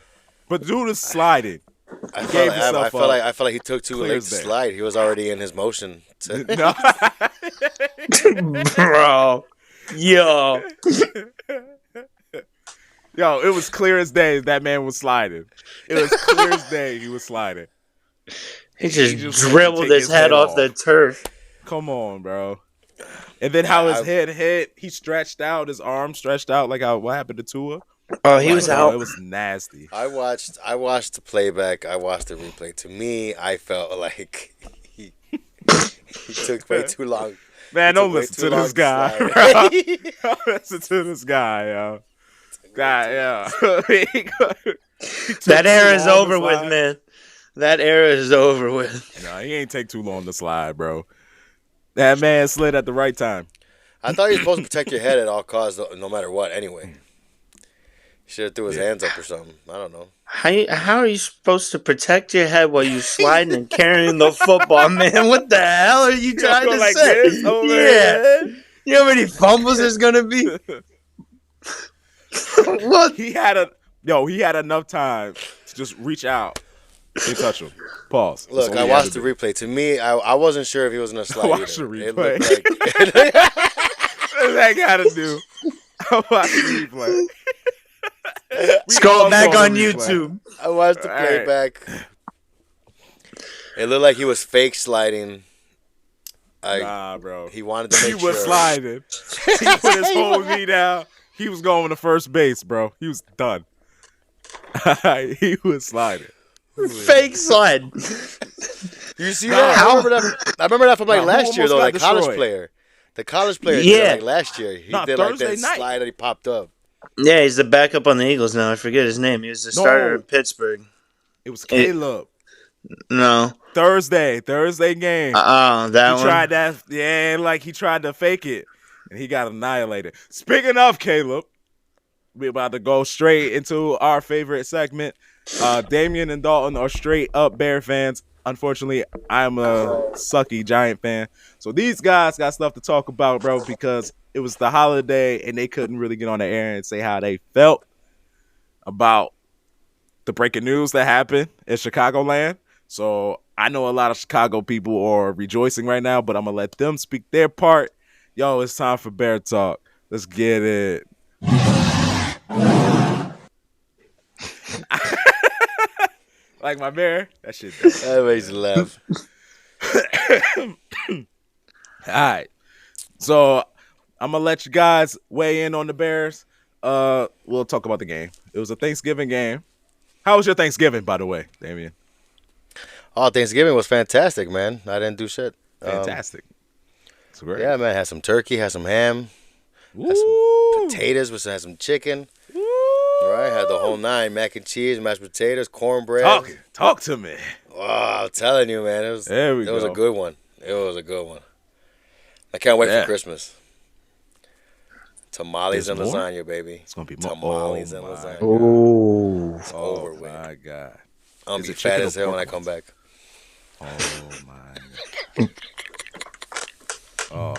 But dude is sliding. I gave felt himself like he took too clear late as to day. slide. He was already in his motion. No. Bro. Yo. Yo, it was clear as day that man was sliding. It was clear as day he was sliding. He just wanted to dribbled take his head off the turf. Come on, bro. And then how his head hit, he stretched out, his arm stretched out, like what happened to Tua. Oh, he was out. It was nasty. I watched the playback. I watched the replay. To me, I felt like he took way too long. Man, don't listen to this guy. Bro. Don't listen to this guy, yo. God, yeah. That era is over with, man. That era is over with. No, he ain't take too long to slide, bro. That man slid at the right time. I thought he was supposed to protect your head at all costs, no matter what. Anyway, he should have threw his hands up or something. I don't know. How are you supposed to protect your head while you sliding and carrying the football, man? What the hell are you trying to like say? this over his You know how many fumbles there's gonna be? What? He had enough time to just reach out and touch him. Pause. That's Look, all I he had watched to the do. replay. To me, I wasn't sure if he was going to slide. Watch the either. It replay. looked like What does that got to do? I watched the replay. Scroll back saw the on replay. YouTube. I watched the All right. playback. It looked like he was fake sliding. Nah, bro. He wanted to He make was sure. sliding. He put his whole knee down. He was going to first base, bro. He was done. He was sliding. Fake slide. You see that? I remember that from Nah, who last year almost though. got The college destroyed? player. The college player did Yeah. it like last year. He Nah, did like Thursday that night. slide that he popped up. Yeah, he's the backup on the Eagles now. I forget his name. He was the starter in Pittsburgh. It was Caleb. No. Thursday game. That He one. tried that. Yeah, like he tried to fake it, and he got annihilated. Speaking of Caleb, we're about to go straight into our favorite segment. Damian and Dalton are straight up Bear fans. unfortunately, I'm a sucky Giant fan. So these guys got stuff to talk about, bro, because it was the holiday and they couldn't really get on the air and say how they felt about the breaking news that happened in Chicagoland. So I know a lot of Chicago people are rejoicing right now, but I'm gonna let them speak their part. Yo, it's time for Bear Talk. Let's get it. Like my bear, that shit dope. That makes you laugh. All right. So I'm gonna let you guys weigh in on the Bears. We'll talk about the game. It was a Thanksgiving game. How was your Thanksgiving, by the way, Damien? Oh, Thanksgiving was fantastic, man. I didn't do shit. Fantastic. It's great. Yeah, man. Had some turkey, had some ham, had Ooh. some potatoes, had some chicken. Ooh. Right, had the whole nine: mac and cheese, mashed potatoes, cornbread. Talk to me. Oh, I'm telling you, man. It was a good one. It was a good one. I can't wait for Christmas. Tamales and lasagna, baby. It's gonna be tamales and lasagna. Oh, it's over with. My God. I'm gonna be fat as hell when I come back. Oh my God. Oh.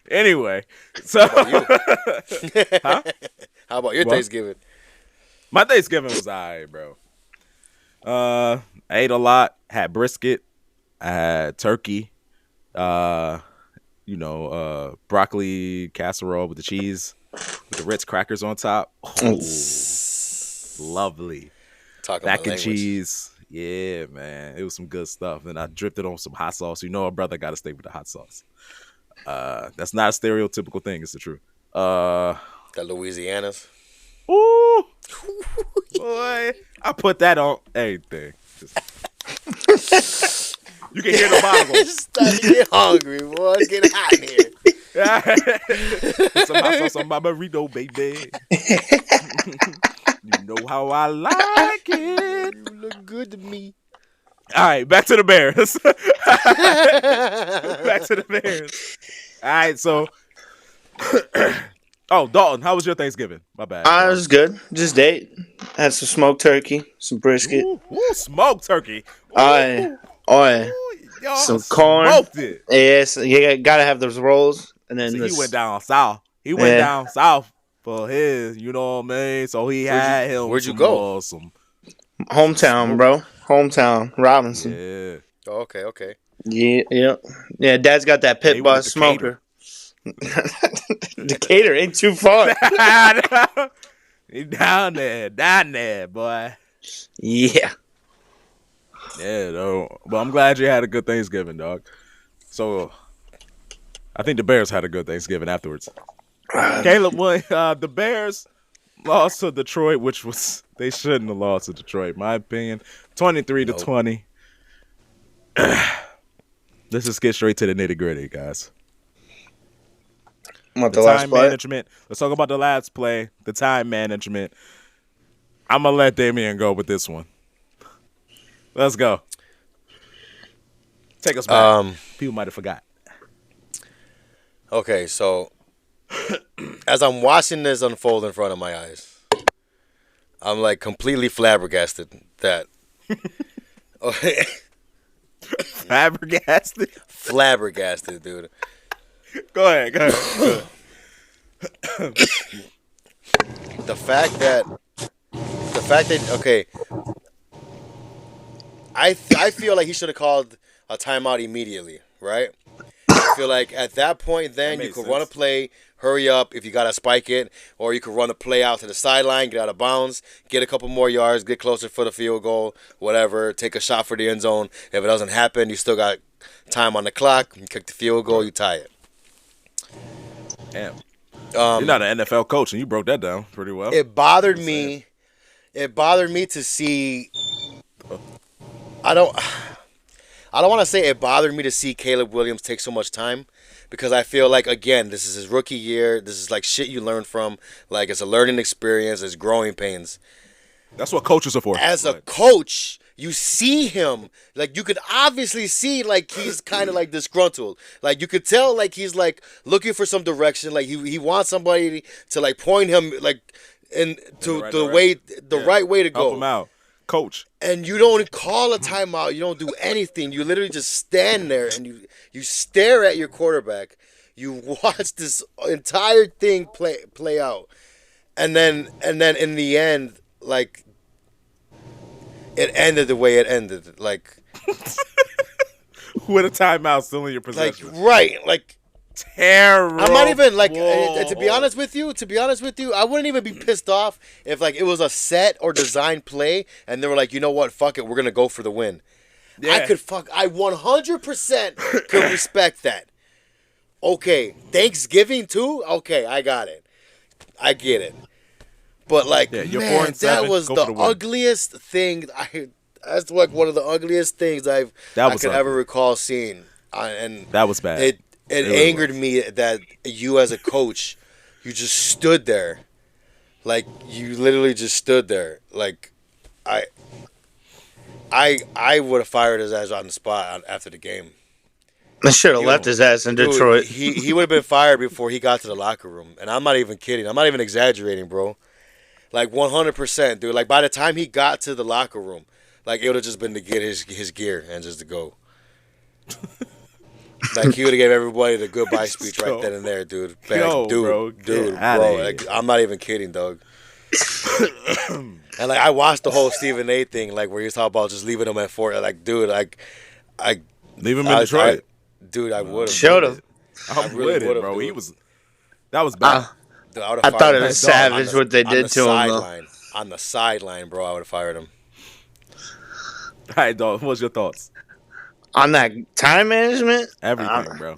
Anyway, so How about you? Huh? How about your Thanksgiving? My Thanksgiving was alright, bro. I ate a lot. Had brisket. I had turkey. Broccoli casserole with the cheese, with the Ritz crackers on top. Oh, lovely. Mac and cheese. Yeah, man. It was some good stuff. And I dripped it on some hot sauce. You know, a brother got to stay with the hot sauce. That's not a stereotypical thing. It's the truth. The Louisianas. Ooh. Boy, I put that on everything. You can hear the bottle. It's starting to get hungry, boy. It's getting hot in here. Some hot sauce on my burrito, baby. You know how I like it. You look good to me. All right, back to the Bears. Back to the Bears. All right, so. Oh, Dalton, how was your Thanksgiving? My bad. I was good. Just ate. Had some smoked turkey, some brisket. Ooh, smoked turkey. Y'all some corn. Smoked it. Yes, you gotta have those rolls. And then he went down south. He went down south for his, you know what I mean? So he had him. Where'd you go? Some hometown, bro. Hometown, Robinson. Yeah. Oh, okay. Yeah. Dad's got that pit boss smoker. Decatur ain't too far. He down there, boy. Yeah. Yeah, though. But I'm glad you had a good Thanksgiving, dog. So I think the Bears had a good Thanksgiving afterwards. Caleb, the Bears lost to Detroit, which was they shouldn't have lost to Detroit, in my opinion. 23-20. Let's just get straight to the nitty-gritty, guys. What, the time management. Let's talk about the last play. The time management. I'm gonna let Damien go with this one. Let's go. Take us back. People might have forgot. Okay, so as I'm watching this unfold in front of my eyes, I'm like completely flabbergasted that. Flabbergasted? Flabbergasted, dude. Go ahead. The fact that okay, I feel like he should have called a timeout immediately, right? I feel like at that point, then you could run a play, hurry up if you gotta spike it, or you could run a play out to the sideline, get out of bounds, get a couple more yards, get closer for the field goal, whatever. Take a shot for the end zone. If it doesn't happen, you still got time on the clock. You kick the field goal, you tie it. Damn. You're not an NFL coach, and you broke that down pretty well. It bothered me. It bothered me to see. I don't want to say it bothered me to see Caleb Williams take so much time, because I feel like, again, this is his rookie year. This is like shit you learn from. Like, it's a learning experience. It's growing pains. That's what coaches are for. As a coach, you see him, like, you could obviously see, like, he's kind of like disgruntled. Like, you could tell, like, he's like looking for some direction. Like, he wants somebody to like point him like in to the right way to go. Help him out. Coach. and you don't call a timeout. You don't do anything. You literally just stand there and you stare at your quarterback. You watch this entire thing play out, and then in the end, like it ended the way it ended. Like With a timeout still in your like possession. right, like. Terrible. I'm not even like to be honest with you. I wouldn't even be pissed off if like it was a set or design play and they were like, you know what, fuck it, we're gonna go for the win. Yeah. I 100% could respect that. Okay, Thanksgiving too. Okay, I got it. I get it. But like, man, that was the ugliest thing. That's like one of the ugliest things I could ever recall seeing. And that was bad. It angered me that you as a coach, you just stood there. Like, you literally just stood there. Like, I would have fired his ass on the spot after the game. I should have left his ass in Detroit. He would have been fired before he got to the locker room. And I'm not even kidding. I'm not even exaggerating, bro. Like, 100%, dude. Like, by the time he got to the locker room, like, it would have just been to get his gear and just to go. Like, he would have gave everybody the goodbye speech right then and there, dude. Bro. Like, I'm not even kidding, dog. And like, I watched the whole Stephen A. thing, like where he was talking about just leaving him at 4. Like, dude, I leave him in Detroit. Dude, I would have. Showed him. I really would have, bro. That was bad. Dude, I thought it was savage what they did to him, though. On the sideline, bro, I would have fired him. All right, dog. What's your thoughts? On that time management? Everything, bro.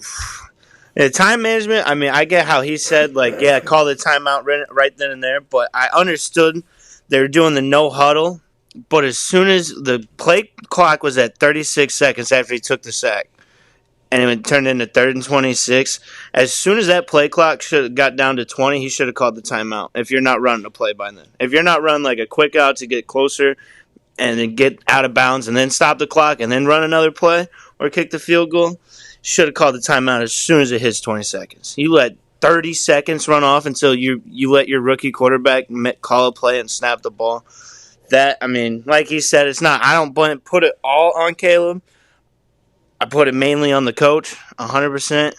The time management, I mean, I get how he said, like, yeah, call the timeout right then and there, but I understood they were doing the no huddle, but as soon as the play clock was at 36 seconds after he took the sack, and it turned into 3rd and 26, as soon as that play clock got down to 20, he should have called the timeout if you're not running a play by then. If you're not running, like, a quick out to get closer and then get out of bounds and then stop the clock and then run another play or kick the field goal, should have called the timeout as soon as it hits 20 seconds. You let 30 seconds run off until you let your rookie quarterback call a play and snap the ball. That, I mean, like he said, it's not. I don't put it all on Caleb. I put it mainly on the coach, 100%.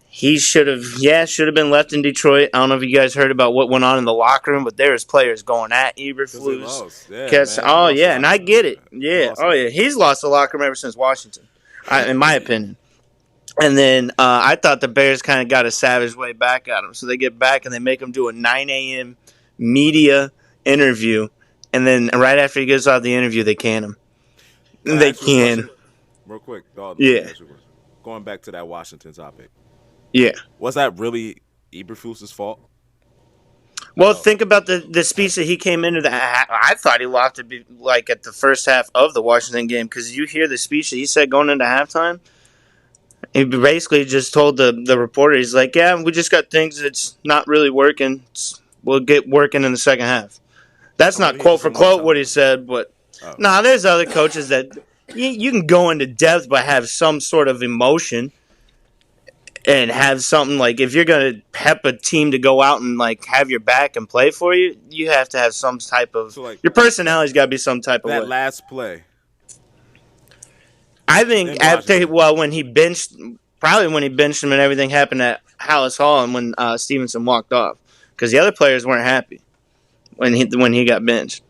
He should have been left in Detroit. I don't know if you guys heard about what went on in the locker room, but there's players going at Eberflus. And I get it. Yeah, he's lost the locker room ever since Washington, in my opinion. And then I thought the Bears kind of got a savage way back at him. So they get back and they make him do a 9 a.m. media interview. And then right after he gets off the interview, they can him. They can. Real quick, dog. Yeah. Going back to that Washington topic. Yeah. Was that really Eberflus's fault? Well, think about the speech that he came into. I thought he lost it like at the first half of the Washington game, because you hear the speech that he said going into halftime. He basically just told the reporter, he's like, yeah, we just got things that's not really working. We'll get working in the second half. That's not quote for quote what he said, but there's other coaches that you can go into depth but have some sort of emotion. And have something like, if you're going to pep a team to go out and like have your back and play for you, you have to have some type of your personality's got to be some type of way. That last play. I think when he benched him and everything happened at Hallis Hall and when Stevenson walked off, because the other players weren't happy when he got benched.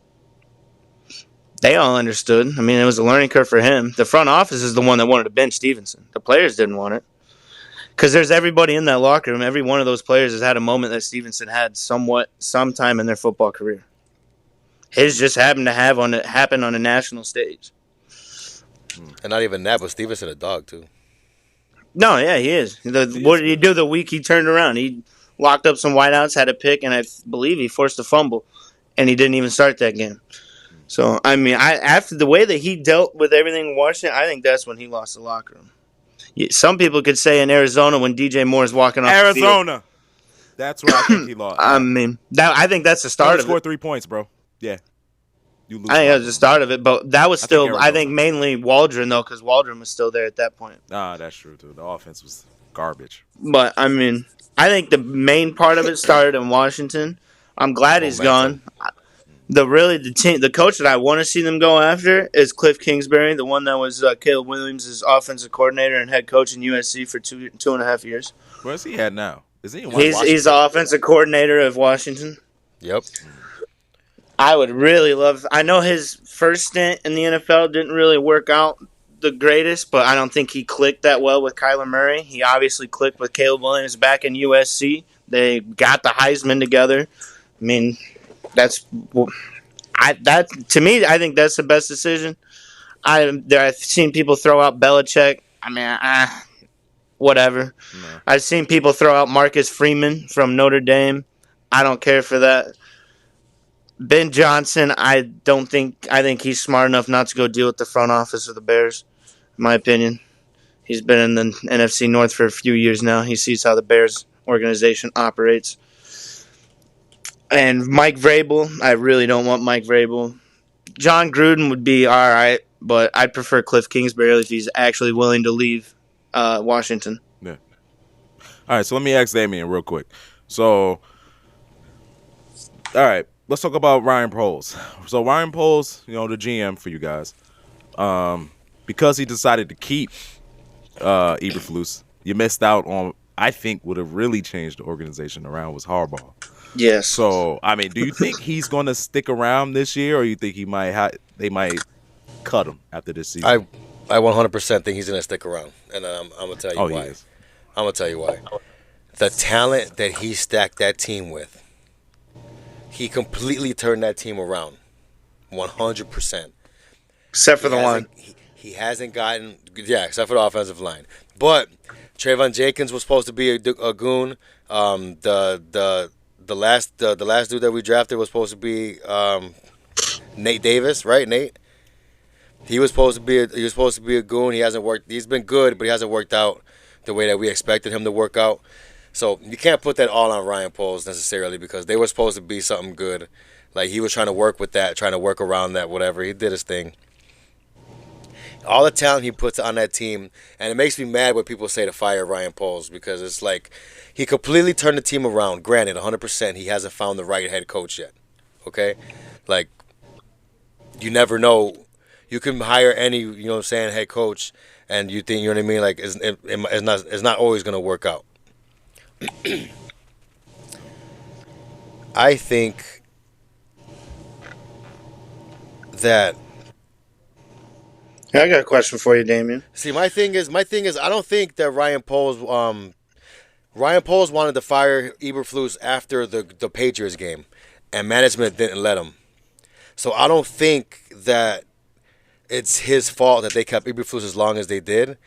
They all understood. I mean, it was a learning curve for him. The front office is the one that wanted to bench Stevenson. The players didn't want it. Because there's everybody in that locker room. Every one of those players has had a moment that Stevenson had sometime in their football career. His just happened to happen on a national stage. And not even that, but Stevenson a dog too. No, yeah, he is. What did he do the week he turned around? He locked up some wideouts, had a pick, and I believe he forced a fumble, and he didn't even start that game. So, I mean, after the way that he dealt with everything in Washington, I think that's when he lost the locker room. Some people could say in Arizona when DJ Moore's walking off the field. That's where I think he lost. I mean, I think that's the start of it. Scored 3 points, bro. Yeah. You lose. I think that was the start of it, but that was still, I think mainly Waldron, though, because Waldron was still there at that point. That's true, too. The offense was garbage. But, I mean, I think the main part of it started in Washington. I'm glad he's gone. The coach that I want to see them go after is Cliff Kingsbury, the one that was Caleb Williams' offensive coordinator and head coach in USC for 2.5 years. Where's he at now? Is he in He's Washington? the offensive coordinator of Washington. Yep. I would really love. I know his first stint in the NFL didn't really work out the greatest, but I don't think he clicked that well with Kyler Murray. He obviously clicked with Caleb Williams back in USC. They got the Heisman together. I mean, that's that to me. I think that's the best decision. I've seen people throw out Belichick. I mean, whatever. No. I've seen people throw out Marcus Freeman from Notre Dame. I don't care for that. Ben Johnson, I think he's smart enough not to go deal with the front office of the Bears, in my opinion. He's been in the NFC North for a few years now. He sees how the Bears organization operates. And Mike Vrabel, I really don't want Mike Vrabel. John Gruden would be all right, but I'd prefer Cliff Kingsbury if he's actually willing to leave Washington. Yeah. All right, so let me ask Damian real quick. So, all right, let's talk about Ryan Poles. So Ryan Poles, the GM for you guys, because he decided to keep Eberflus, you missed out on, I think, would have really changed the organization around was Harbaugh. Yes. So, I mean, do you think he's going to stick around this year, or you think they might cut him after this season? I 100% think he's going to stick around, and I'm going to tell you why. He is. I'm going to tell you why. The talent that he stacked that team with, he completely turned that team around, 100%. Except for the line. He hasn't gotten, except for the offensive line. But Trayvon Jenkins was supposed to be a goon. The last dude that we drafted was supposed to be Nate Davis, right? Nate. He was supposed to be a goon. He hasn't worked. He's been good, but he hasn't worked out the way that we expected him to work out. So you can't put that all on Ryan Poles necessarily because they were supposed to be something good. Like he was trying to work with that, trying to work around that, whatever. He did his thing. All the talent he puts on that team, and it makes me mad when people say to fire Ryan Poles because it's like he completely turned the team around. Granted, 100%, he hasn't found the right head coach yet. Okay? Like, you never know. You can hire any, head coach, and you think, like, it's not always going to work out. I think that. I got a question for you, Damien. See, my thing is, I don't think that Ryan Poles wanted to fire Eberflus after the Patriots game, and management didn't let him. So I don't think that it's his fault that they kept Eberflus as long as they did,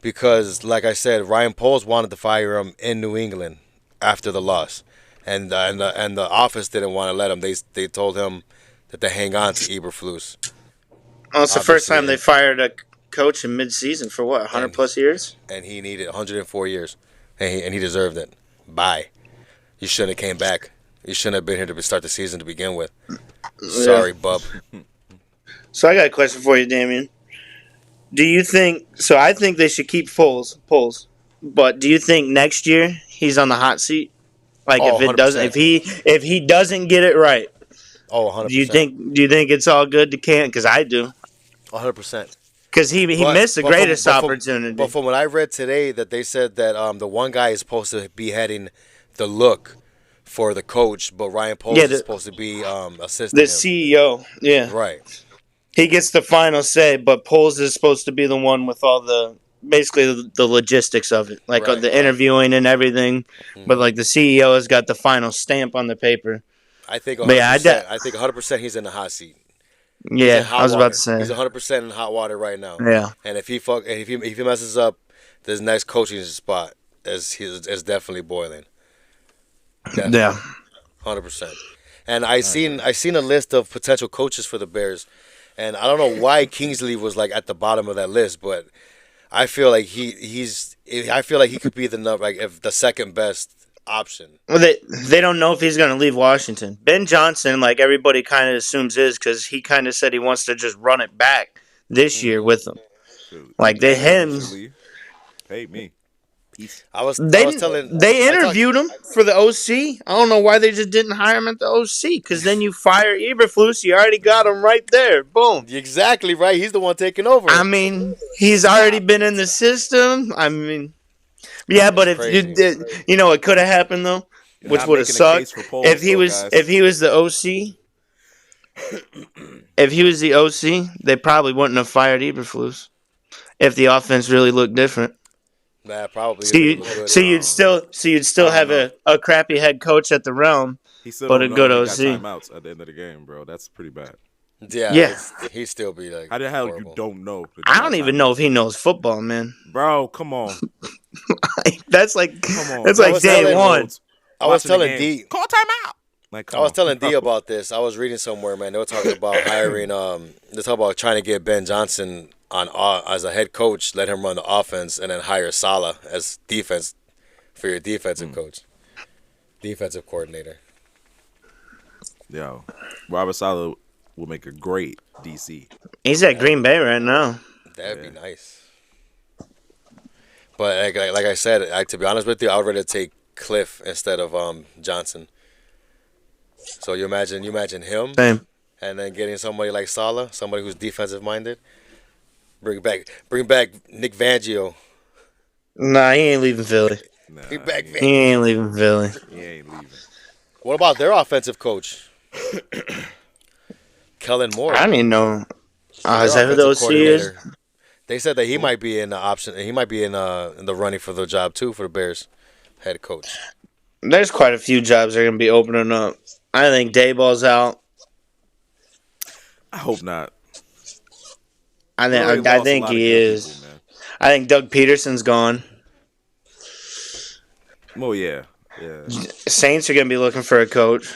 because, like I said, Ryan Poles wanted to fire him in New England after the loss, and the office didn't want to let him. They told him that they hang on to Eberflus. Oh, it's the first time they fired a coach in mid-season for what, 100-plus years? And he needed 104 years, and he deserved it. Bye. You shouldn't have came back. You shouldn't have been here to start the season to begin with. Sorry, bub. So I got a question for you, Damien. Do you think – so I think they should keep Poles, but do you think next year he's on the hot seat? Like if it doesn't – if he doesn't get it right. Oh, 100%. Do you think it's all good to can? Because I do. 100%. Because he missed the greatest opportunity. But from what I read today, that they said that the one guy is supposed to be heading the look for the coach, but Ryan Poles is supposed to be assisting the him. CEO. Yeah, right. He gets the final say, but Poles is supposed to be the one with all the basically the logistics of it, like the interviewing and everything. Mm-hmm. But like the CEO has got the final stamp on the paper. I think 100%. I think 100% he's in the hot seat. Yeah, I was about to say he's 100% in hot water right now. Yeah, and if he messes up, this next coaching spot is definitely boiling. Definitely. Yeah, 100%. And I seen a list of potential coaches for the Bears, and I don't know why Kingsley was like at the bottom of that list, but I feel like he could be the second best option. Well, they don't know if he's going to leave Washington. Ben Johnson, like everybody kind of assumes is because he kind of said he wants to just run it back this year with them. Like Pay me. They telling. they I talked. interviewed him for the OC. I don't know why they just didn't hire him at the OC. Because then you fire Eberflus, you already got him right there. Boom. Exactly right. He's the one taking I over. mean, he's already been in the system. I mean, yeah, but It's if you crazy. did, what could have happened though, You're which not would have making a case sucked for Poles, though, guys. if he was the OC. If he was the OC, they probably wouldn't have fired Eberflus if the offense really looked different. Nah, probably So gonna make you it look good. you'd still I don't have know. a crappy head coach at the realm, He still but don't a know, good and he got OC. timeouts at the end of the game, bro. That's pretty bad. Yeah, Yeah, he still be like How the hell horrible. you don't know? That I you don't got even know timeouts? if he knows football, man. Bro, come on, That's like come on. that's I like was day telling- one. I was Watching the telling game. D. Call timeout. Like, come I was on, telling D bro. about this. I was reading somewhere, man. They were talking about hiring. They talk about trying to get Ben Johnson on as a head coach, let him run the offense, and then hire Saleh as defense for your defensive coach, defensive coordinator. Yo, Robert Saleh will make a great DC. He's at Green Bay right now. That'd be nice. But like I said, to be honest with you, I would rather take Cliff instead of Johnson. So you imagine him, Same. and then getting somebody like Saleh, somebody who's defensive minded. Bring back Nick Fangio. Nah, he ain't leaving Philly. Nah, Bring back He Fangio. ain't leaving Philly. he ain't leaving. What about their offensive coach? Kellen Moore. I don't even know. Is Their that who the offensive OC is? coordinator. They said that he might be in the option. He might be in the running for the job too for the Bears head coach. There's quite a few jobs that are gonna be opening up. I think Dayball's out. I hope not. I We already think I lost a think lot of he good is. people, man. I think Doug Peterson's gone. Oh yeah. Saints are gonna be looking for a coach.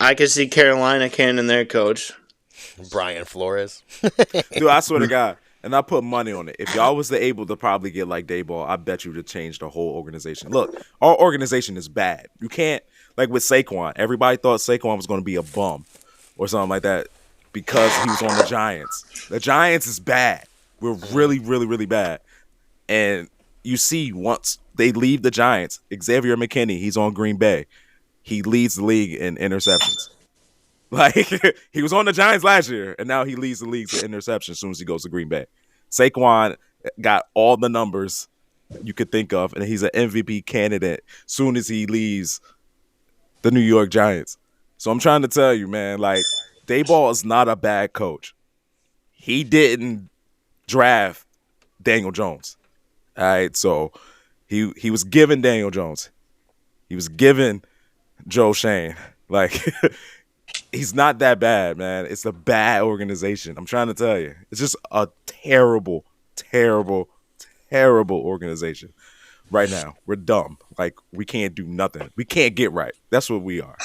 I could see Carolina canning their coach. Brian Flores. Dude, I swear to God, and I put money on it. If y'all was able to probably get like Dayball, I bet you would change the whole organization. Look, our organization is bad. You can't, like with Saquon, everybody thought Saquon was going to be a bum or something like that because he was on the Giants. The Giants is bad. We're really, really, really bad. And you see, once they leave the Giants, Xavier McKinney, he's on Green Bay. He leads the league in interceptions. Like, he was on the Giants last year, and now he leads the league in interceptions as soon as he goes to Green Bay. Saquon got all the numbers you could think of, and he's an MVP candidate soon as he leaves the New York Giants. So I'm trying to tell you, man, like, Dayball is not a bad coach. He didn't draft Daniel Jones. All right, so he was given Daniel Jones. He was given Joe Shane. Like, he's not that bad, man. It's a bad organization. I'm trying to tell you. It's just a terrible, terrible, terrible organization right now. We're dumb. Like, we can't do nothing. We can't get right. That's what we are.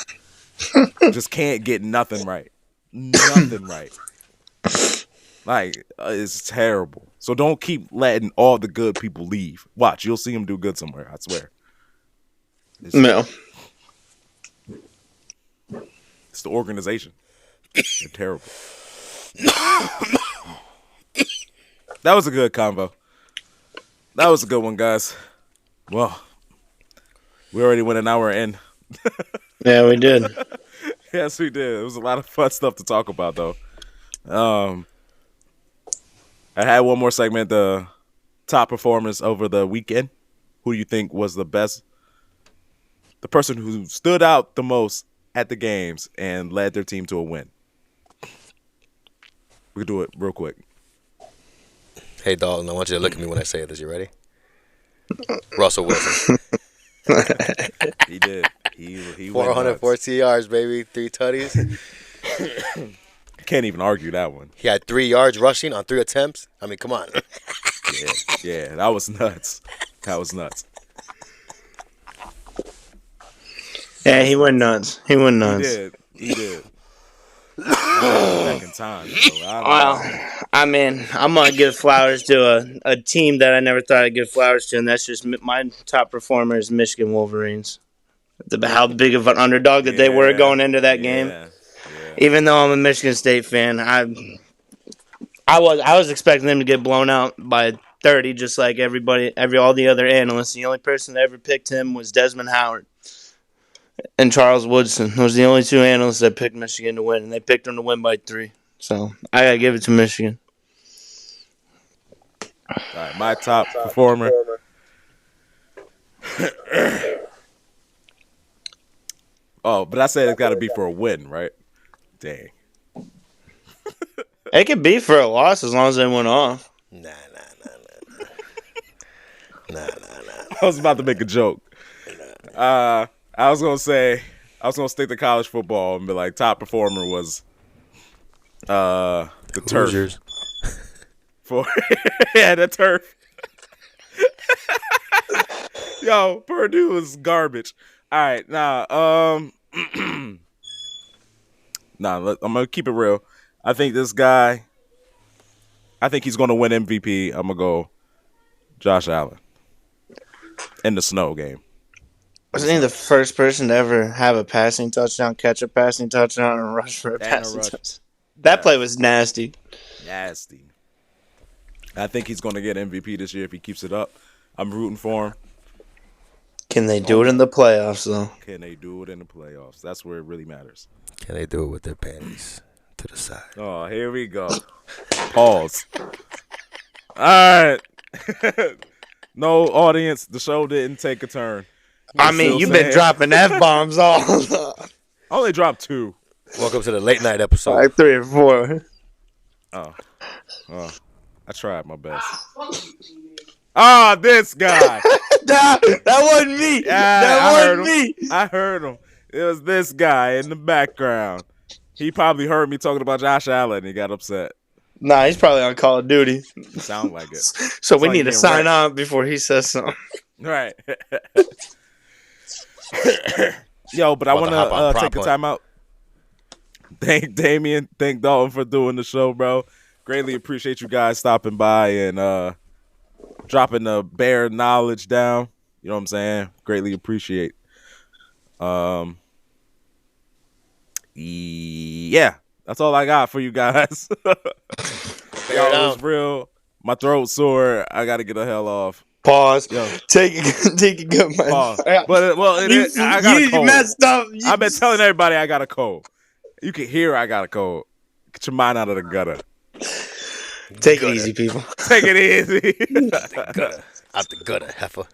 Just can't get nothing right. Nothing right. Like, it's terrible. So don't keep letting all the good people leave. Watch, you'll see them do good somewhere. I swear. No. It's the organization. They're terrible. That was a good convo. That was a good one, guys. Well, we already went an hour in. Yeah, we did. Yes, we did. It was a lot of fun stuff to talk about, though. I had one more segment, the top performers over the weekend. Who do you think was the best? The person who stood out the most at the games and led their team to a win. We can do it real quick. Hey, Dalton, I want you to look at me when I say this. You ready? Russell Wilson. He did. He 414 yards, baby. 3 tutties. Can't even argue that one. He had 3 yards rushing on 3 attempts. I mean, come on. Yeah, that was nuts. That was nuts. Yeah, he went nuts. He went nuts. He did. Back in time. So Well, I mean, I'm gonna give flowers to a team that I never thought I'd give flowers to, and that's just my top performer is Michigan Wolverines. How big of an underdog that they were going into that game. Yeah. Even though I'm a Michigan State fan, I was expecting them to get blown out by 30, just like all the other analysts. The only person that ever picked him was Desmond Howard and Charles Woodson. Those are the only two analysts that picked Michigan to win, and they picked them to win by 3. So I gotta give it to Michigan. All right, my top performer. Oh, but I said it's got to be for a win, right? Dang. It could be for a loss as long as they went off. Nah. I was about to make a joke. I was gonna stick to college football and be like, top performer was the Hoosiers. turf. The turf. Yo, Purdue is garbage. All right, I'm gonna keep it real. I think this guy. I think he's gonna win MVP. I'm gonna go Josh Allen in the snow game. Wasn't he the first person to ever have a passing touchdown, catch a passing touchdown, and rush for a passing touchdown? That play was nasty. Nasty. I think he's going to get MVP this year if he keeps it up. I'm rooting for him. Can they do it in the playoffs, though? Can they do it in the playoffs? That's where it really matters. Can they do it with their panties to the side? Oh, here we go. Pause. All right. No audience. The show didn't take a turn. I mean, you've been dropping F-bombs all. I only dropped 2. Welcome to the late night episode. Like 3 or 4. Oh. I tried my best. Ah, this guy. that wasn't me. That wasn't me. I heard him. It was this guy in the background. He probably heard me talking about Josh Allen and he got upset. Nah, he's probably on Call of Duty. Sound like it. So we need to sign on before he says something. Right. Yo, but I want to take a time out. Thank Damien, thank Dalton for doing the show, bro. Greatly appreciate you guys stopping by and dropping the bare knowledge down. You know what I'm saying? Greatly appreciate. Yeah, that's all I got for you guys. Y'all, it was real. My throat's sore. I got to get the hell off. Pause. Yo. Take a good man. Pause. But I got a cold. Messed up. I've been telling everybody I got a cold. You can hear I got a cold. Get your mind out of the gutter. Take it easy, people. Take it easy. Out the gutter, heifer.